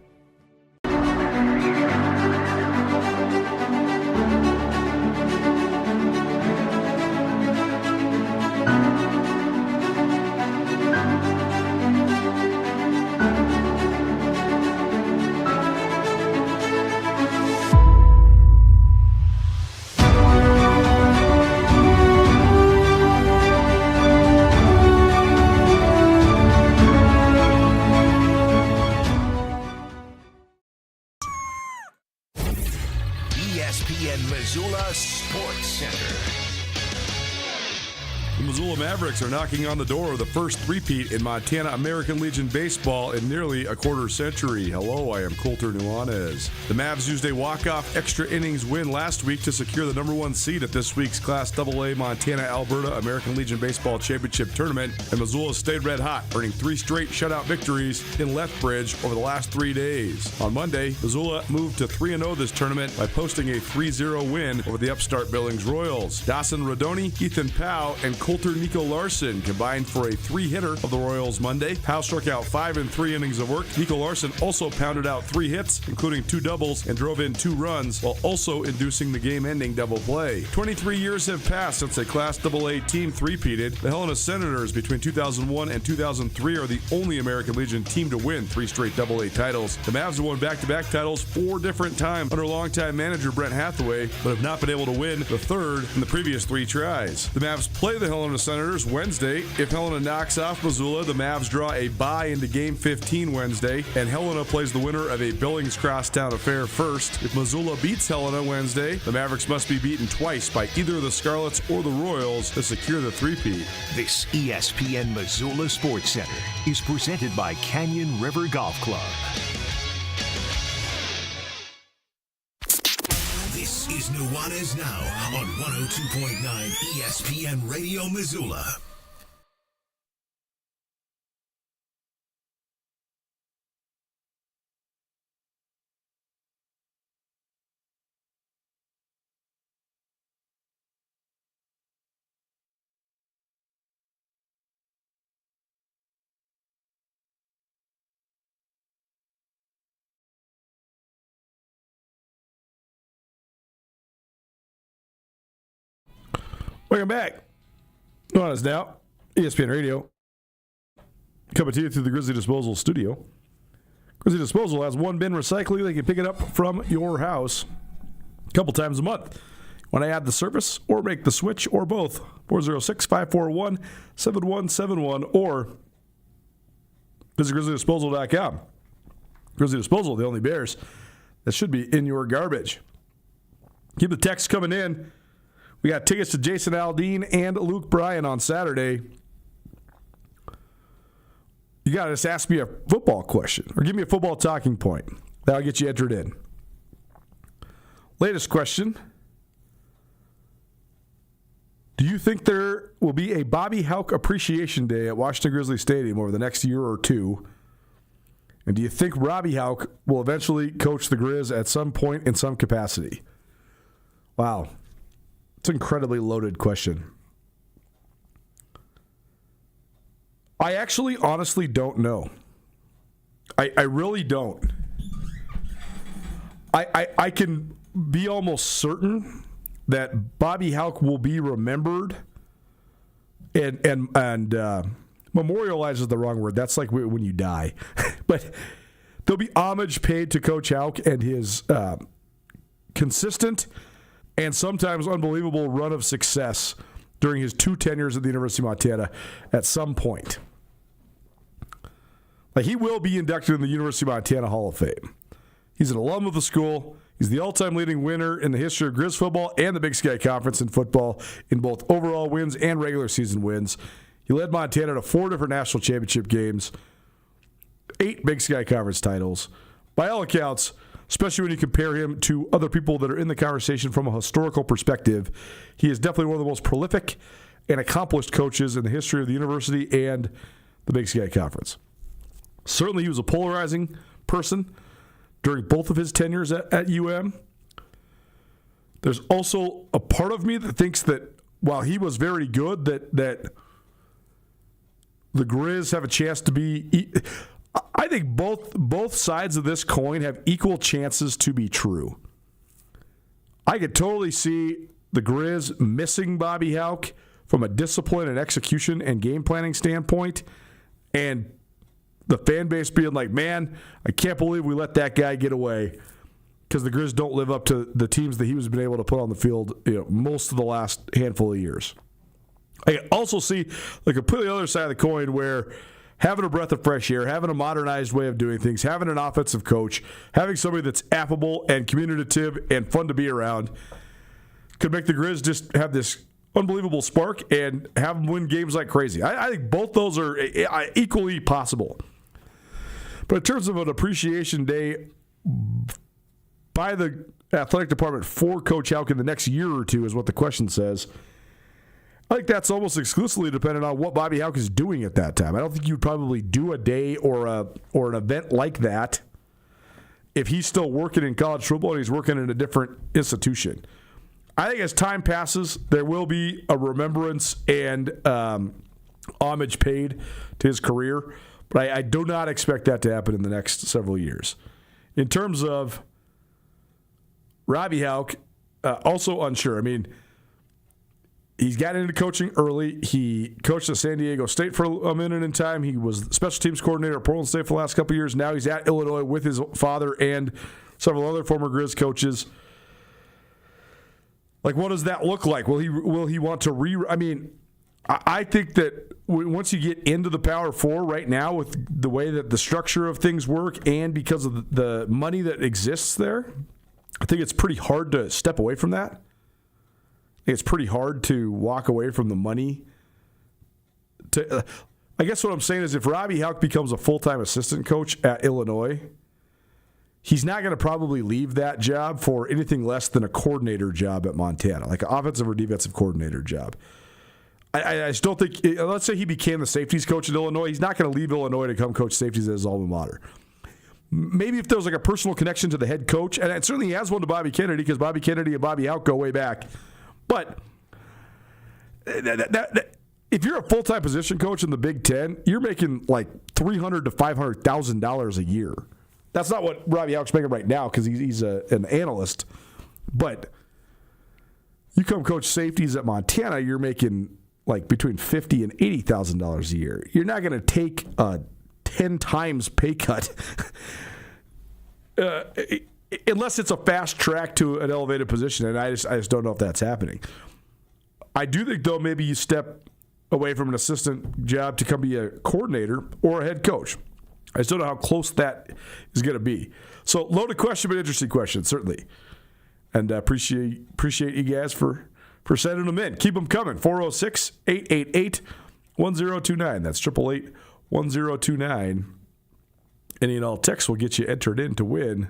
ESPN Missoula Sports Center. The Missoula Mavericks are knocking on the door of the first three-peat in Montana American Legion baseball in nearly a quarter century. Hello, I am Colter Nuanez. The Mavs used a walk-off extra innings win last week to secure the number one seed at this week's Class AA Montana-Alberta American Legion Baseball Championship Tournament, and Missoula stayed red hot, earning 3 straight shutout victories in Lethbridge over the last 3 days. On Monday, Missoula moved to 3-0 this tournament by posting a 3-0 win over the upstart Billings Royals. Dawson Rodoni, Ethan Powell, and Coulter Nico Larson combined for a 3-hitter of the Royals Monday. Powell struck out 5 in 3 innings of work. Nico Larson also pounded out 3 hits, including 2 doubles, and drove in 2 runs, while also inducing the game-ending double play. 23 years have passed since a Class AA team three-peated. The Helena Senators between 2001 and 2003 are the only American Legion team to win 3 straight AA titles. The Mavs have won back-to-back titles 4 different times under longtime manager Brent Hathaway, but have not been able to win the third in the previous 3 tries. The Mavs play the Helena Senators Wednesday. If Helena knocks off Missoula, the Mavs draw a bye into Game 15 Wednesday, and Helena plays the winner of a Billings Crosstown affair first. If Missoula beats Helena Wednesday, the Mavericks must be beaten twice by either the Scarlets or the Royals to secure the three-peat. This ESPN Missoula Sports Center is presented by Canyon River Golf Club. This is Nuanez Now on 102.9 ESPN Radio Missoula. Welcome back. Nuanez Now, ESPN Radio. Coming to you through the Grizzly Disposal studio. Grizzly Disposal has one bin recycling. They can pick it up from your house a couple times a month. When I add the service or make the switch or both, 406-541-7171 or visit GrizzlyDisposal.com. Grizzly Disposal, the only bears that should be in your garbage. Keep the text coming in. We got tickets to Jason Aldean and Luke Bryan on Saturday. You got to just ask me a football question or give me a football talking point. That'll get you entered in. Latest question. Do you think there will be a Bobby Hauck Appreciation Day at Washington Grizzly Stadium over the next year or two? And do you think Robbie Hauck will eventually coach the Grizz at some point in some capacity? Wow. It's an incredibly loaded question. I actually honestly don't know. I really don't. I can be almost certain that Bobby Hauck will be remembered and memorialized is the wrong word. That's like when you die. But there'll be homage paid to Coach Hauck and his consistent and sometimes unbelievable run of success during his 2 tenures at the University of Montana at some point. Like, he will be inducted in the University of Montana Hall of Fame. He's an alum of the school. He's the all-time leading winner in the history of Grizz football and the Big Sky Conference in football in both overall wins and regular season wins. He led Montana to 4 different national championship games, 8 Big Sky Conference titles. By all accounts, especially when you compare him to other people that are in the conversation from a historical perspective, he is definitely one of the most prolific and accomplished coaches in the history of the university and the Big Sky Conference. Certainly he was a polarizing person during both of his tenures at UM. There's also a part of me that thinks that while he was very good, that the Grizz have a chance to be... I think both sides of this coin have equal chances to be true. I could totally see the Grizz missing Bobby Hauck from a discipline and execution and game planning standpoint, and the fan base being like, man, I can't believe we let that guy get away, because the Grizz don't live up to the teams that he was been able to put on the field, most of the last handful of years. I also see the completely other side of the coin where having a breath of fresh air, having a modernized way of doing things, having an offensive coach, having somebody that's affable and communicative and fun to be around could make the Grizz just have this unbelievable spark and have them win games like crazy. I think both those are equally possible. But in terms of an appreciation day by the athletic department for Coach Hauck in the next year or two is what the question says. I think that's almost exclusively dependent on what Bobby Hauck is doing at that time. I don't think you'd probably do a day or an event like that if he's still working in college football and he's working in a different institution. I think as time passes, there will be a remembrance and homage paid to his career, but I do not expect that to happen in the next several years. In terms of Robbie Hauck, also unsure. I mean, he's got into coaching early. He coached at San Diego State for a minute in time. He was special teams coordinator at Portland State for the last couple of years. Now he's at Illinois with his father and several other former Grizz coaches. Like, what does that look like? Will he want to I mean, I think that once you get into the Power Four right now with the way that the structure of things work and because of the money that exists there, I think it's pretty hard to step away from that. I think it's pretty hard to walk away from the money. I guess what I'm saying is if Robbie Houck becomes a full-time assistant coach at Illinois, he's not going to probably leave that job for anything less than a coordinator job at Montana, like an offensive or defensive coordinator job. I just don't think, let's say he became the safeties coach at Illinois, he's not going to leave Illinois to come coach safeties at his alma mater. Maybe if there was like a personal connection to the head coach, and it certainly has one to Bobby Kennedy because Bobby Kennedy and Bobby Houck go way back. But if you're a full-time position coach in the Big Ten, you're making like $300,000 to $500,000 a year. That's not what Robbie Houck's making right now because he's an analyst. But you come coach safeties at Montana, you're making like between $50,000 and $80,000 a year. You're not going to take a 10 times pay cut unless it's a fast track to an elevated position, and I just don't know if that's happening. I do think, though, maybe you step away from an assistant job to come be a coordinator or a head coach. I just don't know how close that is going to be. So, loaded question, but interesting question, certainly. And appreciate you guys for sending them in. Keep them coming. 406-888-1029. That's 888-1029. Any and all texts will get you entered in to win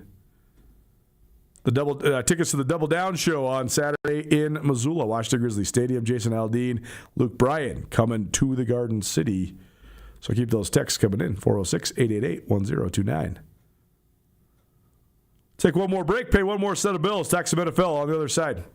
the tickets to the Double Down show on Saturday in Missoula, Washington Grizzlies Stadium. Jason Aldean, Luke Bryan coming to the Garden City. So keep those texts coming in. 406-888-1029. Take one more break, pay one more set of bills. Tax some NFL on the other side.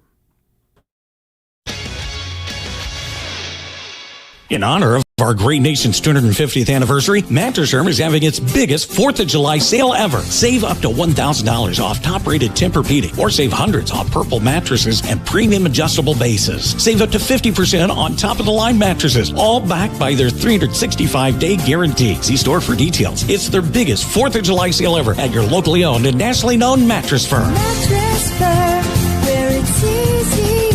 In honor of our great nation's 250th anniversary, Mattress Firm is having its biggest 4th of July sale ever. Save up to $1,000 off top-rated Tempur-Pedic, or save hundreds off Purple mattresses and premium adjustable bases. Save up to 50% on top-of-the-line mattresses, all backed by their 365-day guarantee. See store for details. It's their biggest 4th of July sale ever at your locally owned and nationally known Mattress Firm. Mattress Firm, where it's easy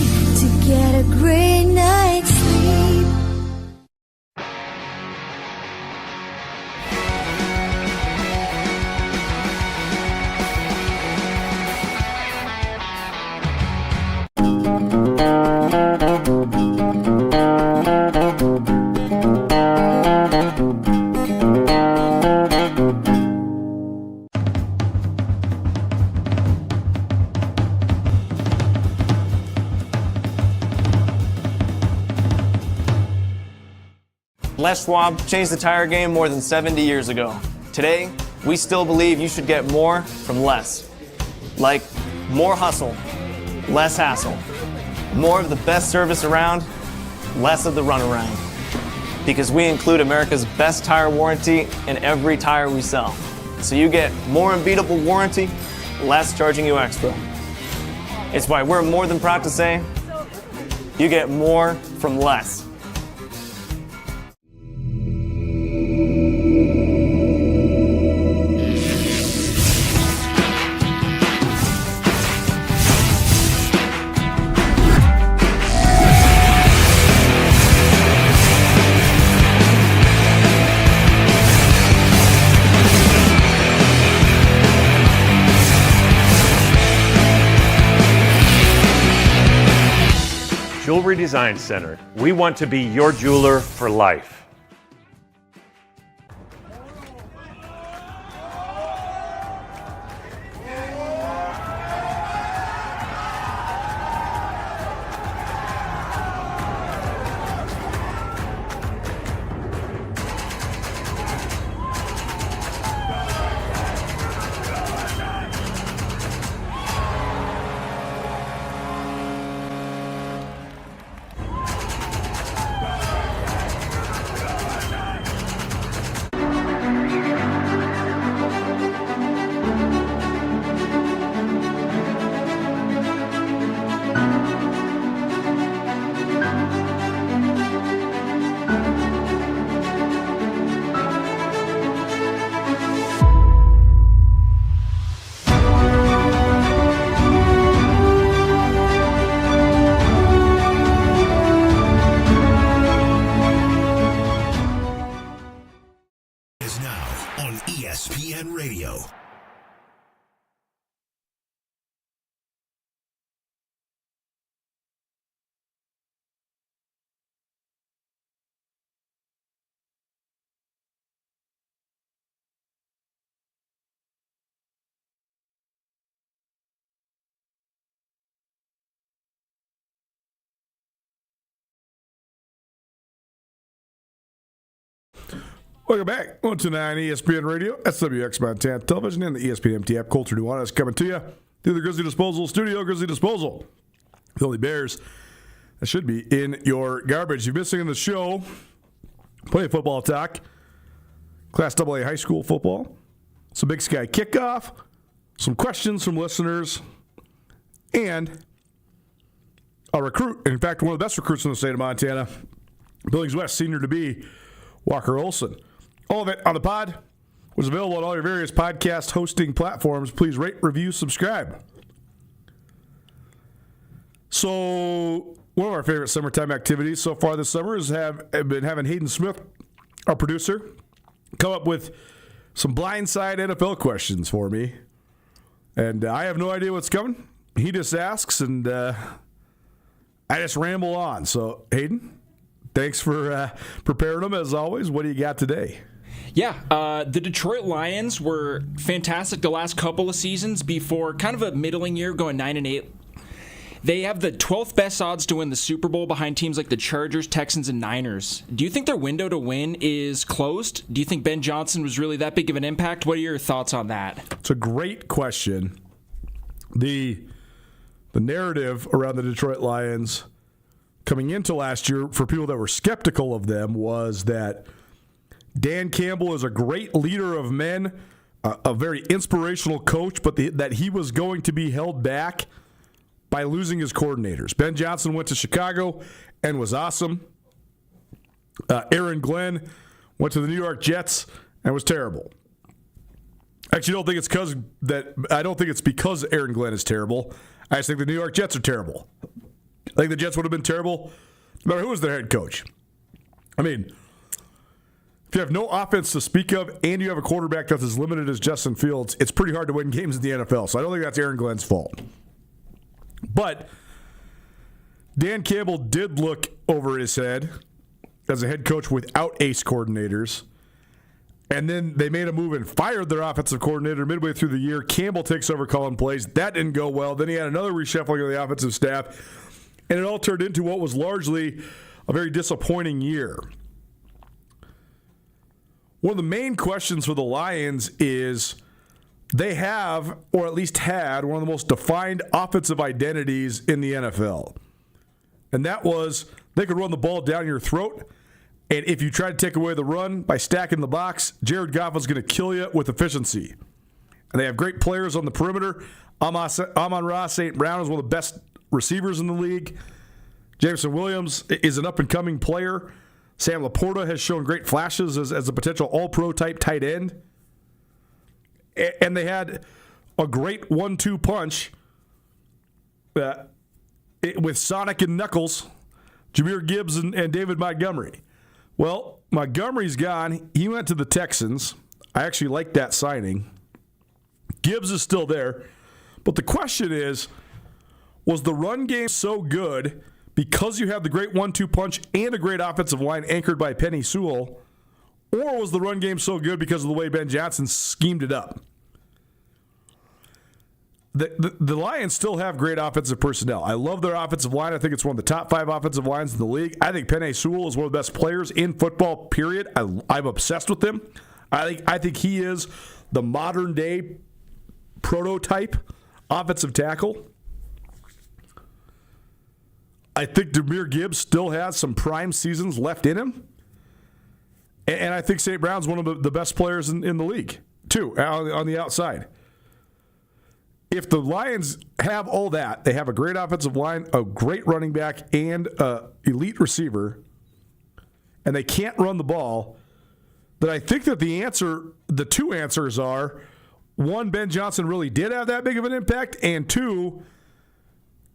to get a great night's sleep. Les Schwab changed the tire game more than 70 years ago. Today, we still believe you should get more from less. Like more hustle, less hassle. More of the best service around, less of the runaround. Because we include America's best tire warranty in every tire we sell. So you get more unbeatable warranty, less charging you extra. It's why we're more than proud to say, you get more from less. Jewelry Design Center. We want to be your jeweler for life. Show. Welcome back. 129 ESPN Radio, SWX Montana Television, and the ESPN MT app. Colter Nuanez coming to you through the Grizzly Disposal Studio. Grizzly Disposal. The only Bears that should be in your garbage. You're missing in the show. Plenty of football talk. Class AA high school football. Some Big Sky kickoff. Some questions from listeners. And a recruit. In fact, one of the best recruits in the state of Montana. Billings West senior to be Walker Olson. All of it on the pod was available on all your various podcast hosting platforms. Please rate, review, subscribe. So, one of our favorite summertime activities so far this summer is have been having Hayden Smith, our producer, come up with some blindside NFL questions for me. And I have no idea what's coming. He just asks, and I just ramble on. So, Hayden, thanks for preparing them as always. What do you got today? Yeah, the Detroit Lions were fantastic the last couple of seasons before kind of a middling year going 9-8. They have the 12th best odds to win the Super Bowl behind teams like the Chargers, Texans, and Niners. Do you think their window to win is closed? Do you think Ben Johnson was really that big of an impact? What are your thoughts on that? It's a great question. The narrative around the Detroit Lions coming into last year for people that were skeptical of them was that Dan Campbell is a great leader of men, a very inspirational coach, but that he was going to be held back by losing his coordinators. Ben Johnson went to Chicago and was awesome. Aaron Glenn went to the New York Jets and was terrible. Actually, I don't think it's because Aaron Glenn is terrible. I just think the New York Jets are terrible. I think the Jets would have been terrible no matter who was their head coach. I mean, if you have no offense to speak of and you have a quarterback that's as limited as Justin Fields, it's pretty hard to win games in the NFL. So I don't think that's Aaron Glenn's fault. But Dan Campbell did look over his head as a head coach without ace coordinators. And then they made a move and fired their offensive coordinator midway through the year. Campbell takes over calling plays. That didn't go well. Then he had another reshuffling of the offensive staff. And it all turned into what was largely a very disappointing year. One of the main questions for the Lions is they have, or at least had, one of the most defined offensive identities in the NFL. And that was they could run the ball down your throat, and if you try to take away the run by stacking the box, Jared Goff is going to kill you with efficiency. And they have great players on the perimeter. Amon-Ra St. Brown is one of the best receivers in the league. Jameson Williams is an up-and-coming player. Sam Laporta has shown great flashes as a potential all-pro type tight end. And they had a great 1-2 punch with Sonic and Knuckles, Jahmyr Gibbs and David Montgomery. Well, Montgomery's gone. He went to the Texans. I actually like that signing. Gibbs is still there. But the question is, was the run game so good because you have the great 1-2 punch and a great offensive line anchored by Penny Sewell, or was the run game so good because of the way Ben Johnson schemed it up? The Lions still have great offensive personnel. I love their offensive line. I think it's one of the top 5 offensive lines in the league. I think Penny Sewell is one of the best players in football, period. I'm obsessed with him. I think he is the modern-day prototype offensive tackle. I think Jahmyr Gibbs still has some prime seasons left in him. And I think St. Brown's one of the best players in the league, too, on the outside. If the Lions have all that, they have a great offensive line, a great running back, and an elite receiver, and they can't run the ball, then I think that the two answers are, one, Ben Johnson really did have that big of an impact, and two,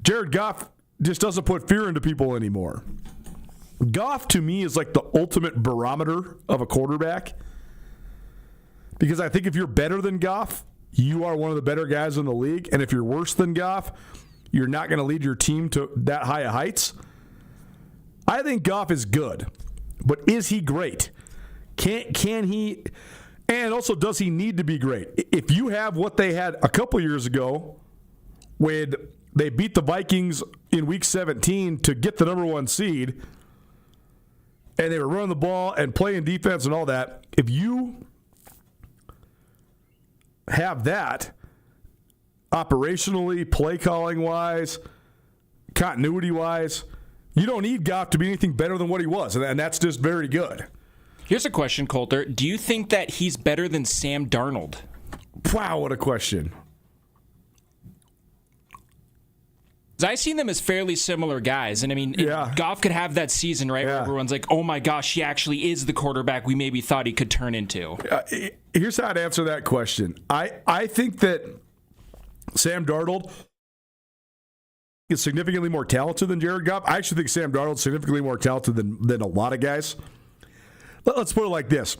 Jared Goff just doesn't put fear into people anymore. Goff, to me, is like the ultimate barometer of a quarterback. Because I think if you're better than Goff, you are one of the better guys in the league. And if you're worse than Goff, you're not going to lead your team to that high of heights. I think Goff is good, but is he great? Can he? And also, does he need to be great? If you have what they had a couple years ago when they beat the Vikings in Week 17 to get the number 1 seed, and they were running the ball and playing defense and all that, if you have that operationally, play calling wise, continuity wise, you don't need Goff to be anything better than what he was, and that's just very good. Here's a question, Coulter. Do you think that he's better than Sam Darnold? Wow, what a question. I've seen them as fairly similar guys. And, I mean, Goff could have that season, right, where everyone's like, oh, my gosh, he actually is the quarterback we maybe thought he could turn into. Here's how I'd answer that question. I think that Sam Darnold is significantly more talented than Jared Goff. I actually think Sam Darnold is significantly more talented than a lot of guys. Let's put it like this.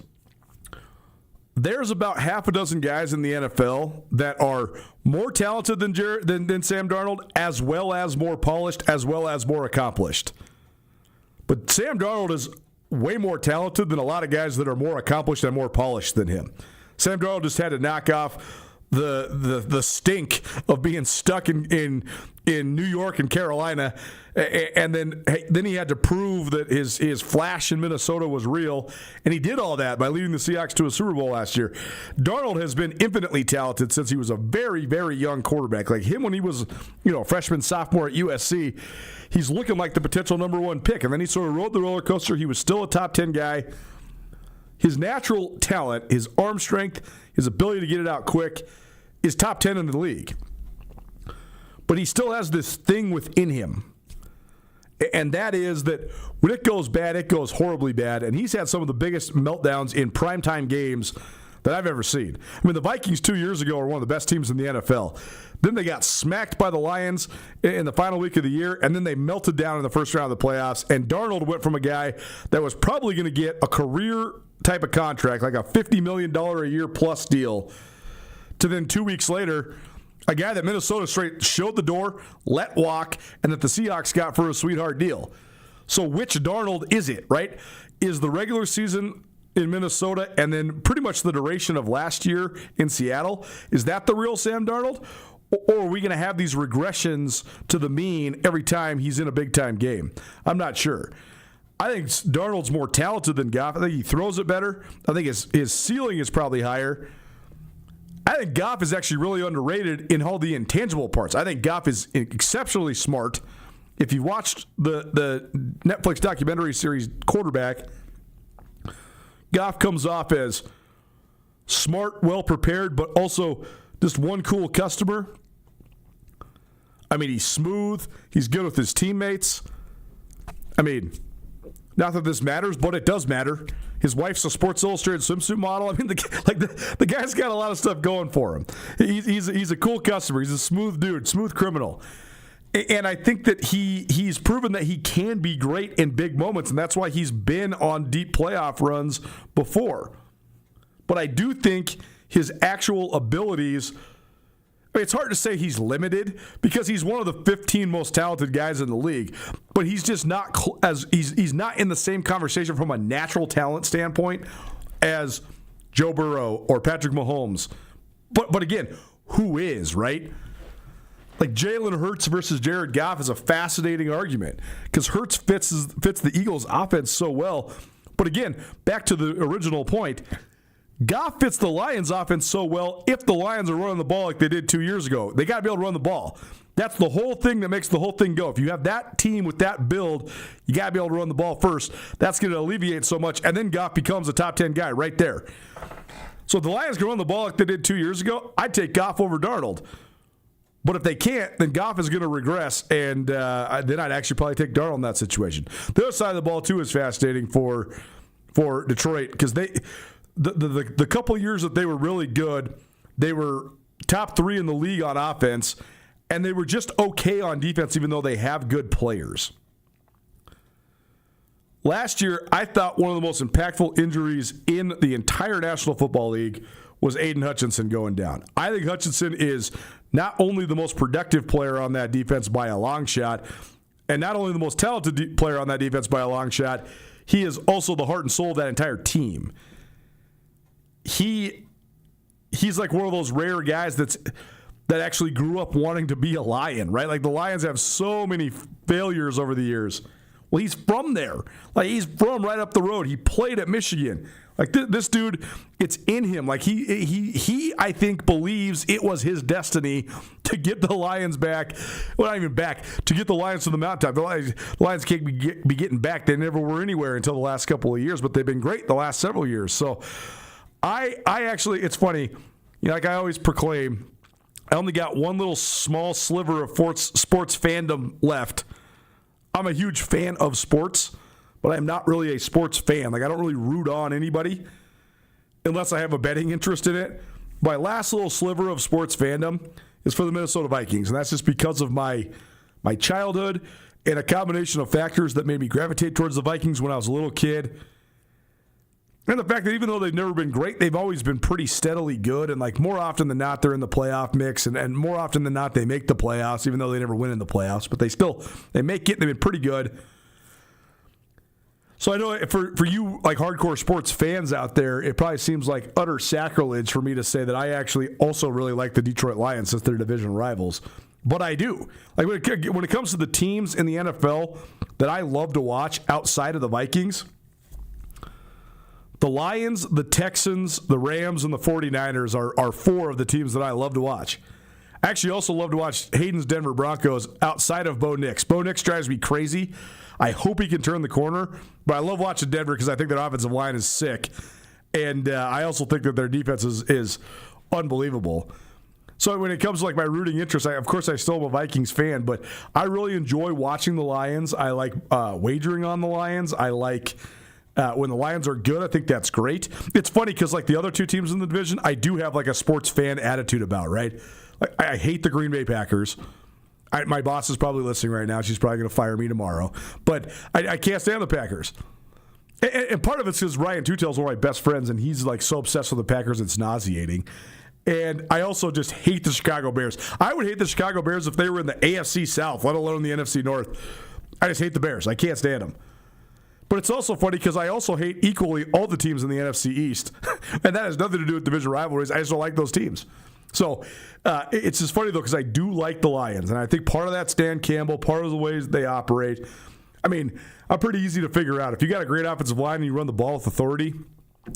There's about half a dozen guys in the NFL that are more talented than Sam Darnold, as well as more polished, as well as more accomplished. But Sam Darnold is way more talented than a lot of guys that are more accomplished and more polished than him. Sam Darnold just had to knock off the stink of being stuck in New York and Carolina, and then he had to prove that his flash in Minnesota was real, and he did all that by leading the Seahawks to a Super Bowl last year. Darnold has been infinitely talented since he was a very, very young quarterback. Like him when he was, a freshman, sophomore at USC, he's looking like the potential number 1 pick, and then he sort of rode the roller coaster. He was still a top 10 guy. His natural talent, his arm strength, his ability to get it out quick is top 10 in the league. But he still has this thing within him. And that is that when it goes bad, it goes horribly bad. And he's had some of the biggest meltdowns in primetime games that I've ever seen. I mean, the Vikings 2 years ago were one of the best teams in the NFL. Then they got smacked by the Lions in the final week of the year, and then they melted down in the first round of the playoffs. And Darnold went from a guy that was probably going to get a career type of contract, like a $50 million a year plus deal, to then 2 weeks later, a guy that Minnesota straight showed the door, let walk, and that the Seahawks got for a sweetheart deal. So which Darnold is it, right? Is the regular season in Minnesota and then pretty much the duration of last year in Seattle, is that the real Sam Darnold? Or are we going to have these regressions to the mean every time he's in a big-time game? I'm not sure. I think Darnold's more talented than Goff. I think he throws it better. I think his ceiling is probably higher. I think Goff is actually really underrated in all the intangible parts. I think Goff is exceptionally smart. If you watched the Netflix documentary series Quarterback, Goff comes off as smart, well-prepared, but also just one cool customer. I mean, he's smooth. He's good with his teammates. I mean, not that this matters, but it does matter. His wife's a Sports Illustrated swimsuit model. I mean, the guy's got a lot of stuff going for him. He's a cool customer. He's a smooth dude, smooth criminal. And I think that he's proven that he can be great in big moments, and that's why he's been on deep playoff runs before. But I do think his actual abilities, I mean, it's hard to say he's limited because he's one of the 15 most talented guys in the league, but he's just not he's not in the same conversation from a natural talent standpoint as Joe Burrow or Patrick Mahomes. But again, who is, right? Like Jalen Hurts versus Jared Goff is a fascinating argument because Hurts fits the Eagles' offense so well. But again, back to the original point, Goff fits the Lions' offense so well if the Lions are running the ball like they did 2 years ago. They got to be able to run the ball. That's the whole thing that makes the whole thing go. If you have that team with that build, you got to be able to run the ball first. That's going to alleviate so much, and then Goff becomes a top 10 guy right there. So if the Lions can run the ball like they did 2 years ago, I'd take Goff over Darnold. But if they can't, then Goff is going to regress, and then I'd actually probably take Darnold in that situation. The other side of the ball, too, is fascinating for Detroit because the couple years that they were really good, they were top 3 in the league on offense, and they were just okay on defense even though they have good players. Last year, I thought one of the most impactful injuries in the entire National Football League was Aiden Hutchinson going down. I think Hutchinson is not only the most productive player on that defense by a long shot, and not only the most talented player on that defense by a long shot, he is also the heart and soul of that entire team. He's like one of those rare guys that actually grew up wanting to be a Lion, right? Like the Lions have so many failures over the years. Well, he's from there. Like he's from right up the road. He played at Michigan. Like this dude, it's in him. Like he I think believes it was his destiny to get the Lions back. Well, not even back, to get the Lions to the mountaintop. The Lions can't be getting back. They never were anywhere until the last couple of years, but they've been great the last several years. So I actually, it's funny. You know, like I always proclaim, I only got one little small sliver of sports fandom left. I'm a huge fan of sports, but I'm not really a sports fan. Like I don't really root on anybody unless I have a betting interest in it. My last little sliver of sports fandom is for the Minnesota Vikings, and that's just because of my childhood and a combination of factors that made me gravitate towards the Vikings when I was a little kid. And the fact that even though they've never been great, they've always been pretty steadily good. And like more often than not, they're in the playoff mix. And more often than not, they make the playoffs, even though they never win in the playoffs. But they make it. They've been pretty good. So I know for you, like hardcore sports fans out there, it probably seems like utter sacrilege for me to say that I actually also really like the Detroit Lions since they're division rivals. But I do. Like when it comes to the teams in the NFL that I love to watch outside of the Vikings, the Lions, the Texans, the Rams, and the 49ers are four of the teams that I love to watch. I actually also love to watch Hayden's Denver Broncos outside of Bo Nix. Bo Nix drives me crazy. I hope he can turn the corner, but I love watching Denver because I think their offensive line is sick. And I also think that their defense is unbelievable. So when it comes to like my rooting interest, of course I still am a Vikings fan, but I really enjoy watching the Lions. I like wagering on the Lions. I like... when the Lions are good, I think that's great. It's funny because like the other two teams in the division, I do have like a sports fan attitude about, right? Like, I hate the Green Bay Packers. My boss is probably listening right now. She's probably going to fire me tomorrow. But I can't stand the Packers. And part of it's because Ryan Tutel's one of my best friends, and he's like so obsessed with the Packers, it's nauseating. And I also just hate the Chicago Bears. I would hate the Chicago Bears if they were in the AFC South, let alone the NFC North. I just hate the Bears. I can't stand them. But it's also funny because I also hate equally all the teams in the NFC East. And that has nothing to do with division rivalries. I just don't like those teams. So it's just funny, though, because I do like the Lions. And I think part of that's Dan Campbell, part of the ways they operate. I mean, I'm pretty easy to figure out. If you got a great offensive line and you run the ball with authority,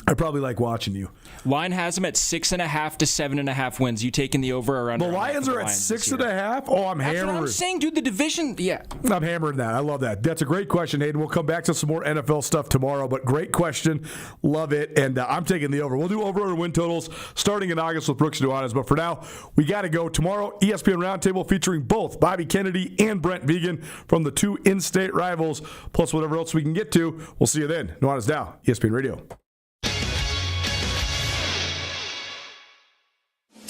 I probably like watching you. Line has them at 6.5 to 7.5 wins. You taking the over or under? The Lions are at 6.5? Oh, I'm hammering. That's what I'm saying, dude. The division, yeah. I'm hammering that. I love that. That's a great question, Hayden. We'll come back to some more NFL stuff tomorrow, but great question. Love it. And I'm taking the over. We'll do over and win totals starting in August with Brooks Nuanez. But for now, we got to go. Tomorrow, ESPN Roundtable featuring both Bobby Kennedy and Brent Vegan from the two in-state rivals, plus whatever else we can get to. We'll see you then. Nuanez Now, ESPN Radio.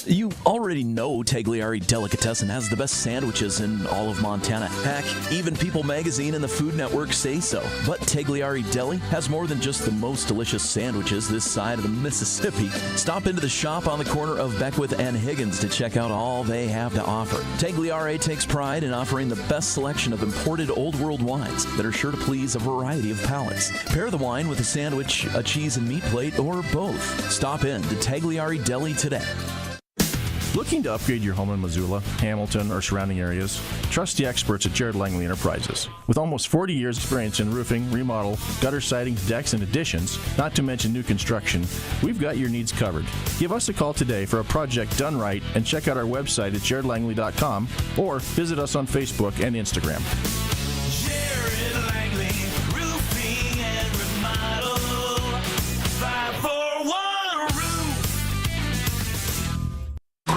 You already know Tagliari Delicatessen has the best sandwiches in all of Montana. Heck, even People Magazine and the Food Network say so. But Tagliari Deli has more than just the most delicious sandwiches this side of the Mississippi. Stop into the shop on the corner of Beckwith and Higgins to check out all they have to offer. Tagliari takes pride in offering the best selection of imported old world wines that are sure to please a variety of palates. Pair the wine with a sandwich, a cheese and meat plate, or both. Stop in to Tagliari Deli today. Looking to upgrade your home in Missoula, Hamilton, or surrounding areas? Trust the experts at Jared Langley Enterprises. With almost 40 years experience in roofing, remodel, gutter siding, decks, and additions, not to mention new construction, we've got your needs covered. Give us a call today for a project done right and check out our website at jaredlangley.com or visit us on Facebook and Instagram. Jared Langley, roofing and remodel. 541 Roof.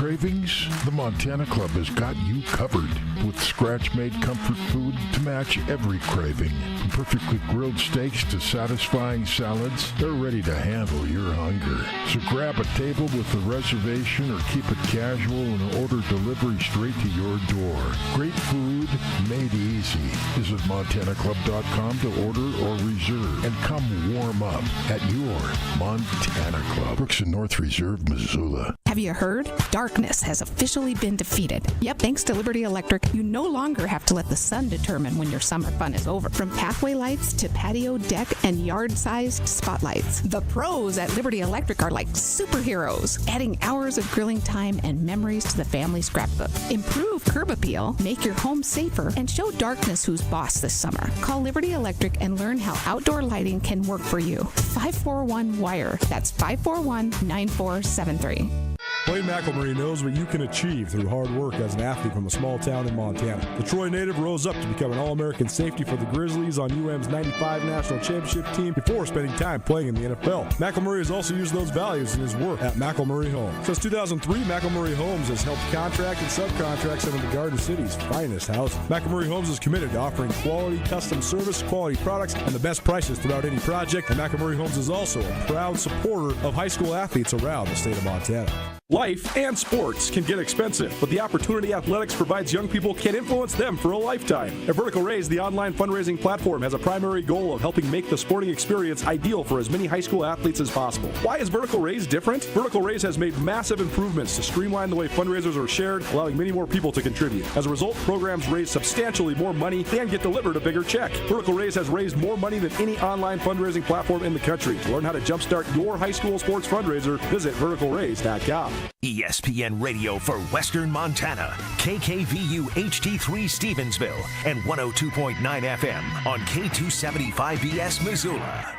cravings? The Montana Club has got you covered with scratch-made comfort food to match every craving. From perfectly grilled steaks to satisfying salads, they're ready to handle your hunger. So grab a table with a reservation or keep it casual and order delivery straight to your door. Great food made easy. Visit MontanaClub.com to order or reserve and come warm up at your Montana Club. Brooks and North Reserve, Missoula. Have you heard? Darkness has officially been defeated. Yep, thanks to Liberty Electric, you no longer have to let the sun determine when your summer fun is over. From pathway lights to patio deck and yard-sized spotlights, the pros at Liberty Electric are like superheroes, adding hours of grilling time and memories to the family scrapbook. Improve curb appeal, make your home safer, and show darkness who's boss this summer. Call Liberty Electric and learn how outdoor lighting can work for you. 541-WIRE. That's 541-9473. Blaine McElmurray knows what you can achieve through hard work as an athlete from a small town in Montana. The Troy native rose up to become an All-American safety for the Grizzlies on UM's 95 National Championship team before spending time playing in the NFL. McElmurray has also used those values in his work at McElmurray Homes. Since 2003, McElmurray Homes has helped contract and subcontract some of the Garden City's finest houses. McElmurray Homes is committed to offering quality custom service, quality products, and the best prices throughout any project. And McElmurray Homes is also a proud supporter of high school athletes around the state of Montana. Life and sports can get expensive, but the Opportunity Athletics provides young people can influence them for a lifetime. At Vertical Raise, the online fundraising platform has a primary goal of helping make the sporting experience ideal for as many high school athletes as possible. Why is Vertical Raise different? Vertical Raise has made massive improvements to streamline the way fundraisers are shared, allowing many more people to contribute. As a result, programs raise substantially more money and get delivered a bigger check. Vertical Raise has raised more money than any online fundraising platform in the country. To learn how to jumpstart your high school sports fundraiser, visit verticalraise.com. ESPN Radio for Western Montana, KKVU HD3 Stevensville, and 102.9 FM on K275BS Missoula.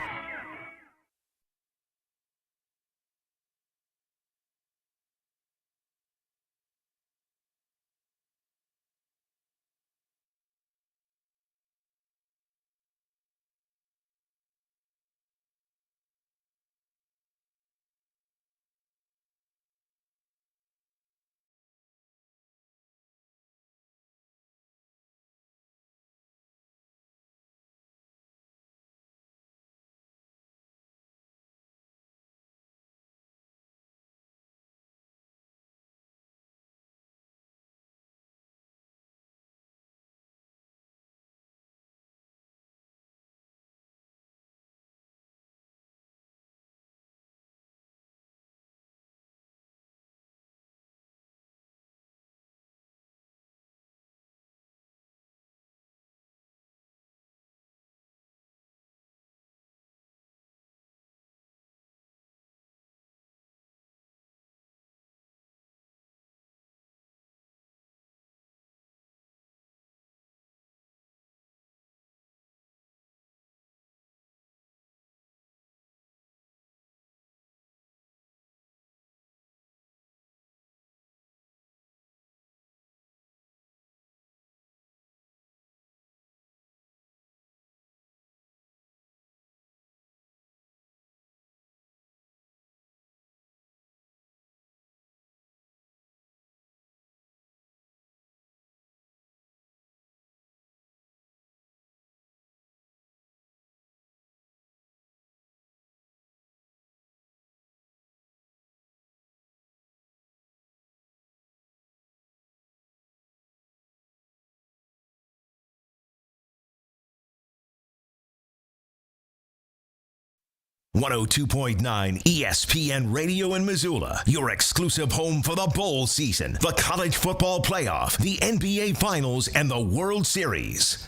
.9 ESPN Radio in Missoula, your exclusive home for the bowl season, the college football playoff, the NBA Finals, and the World Series.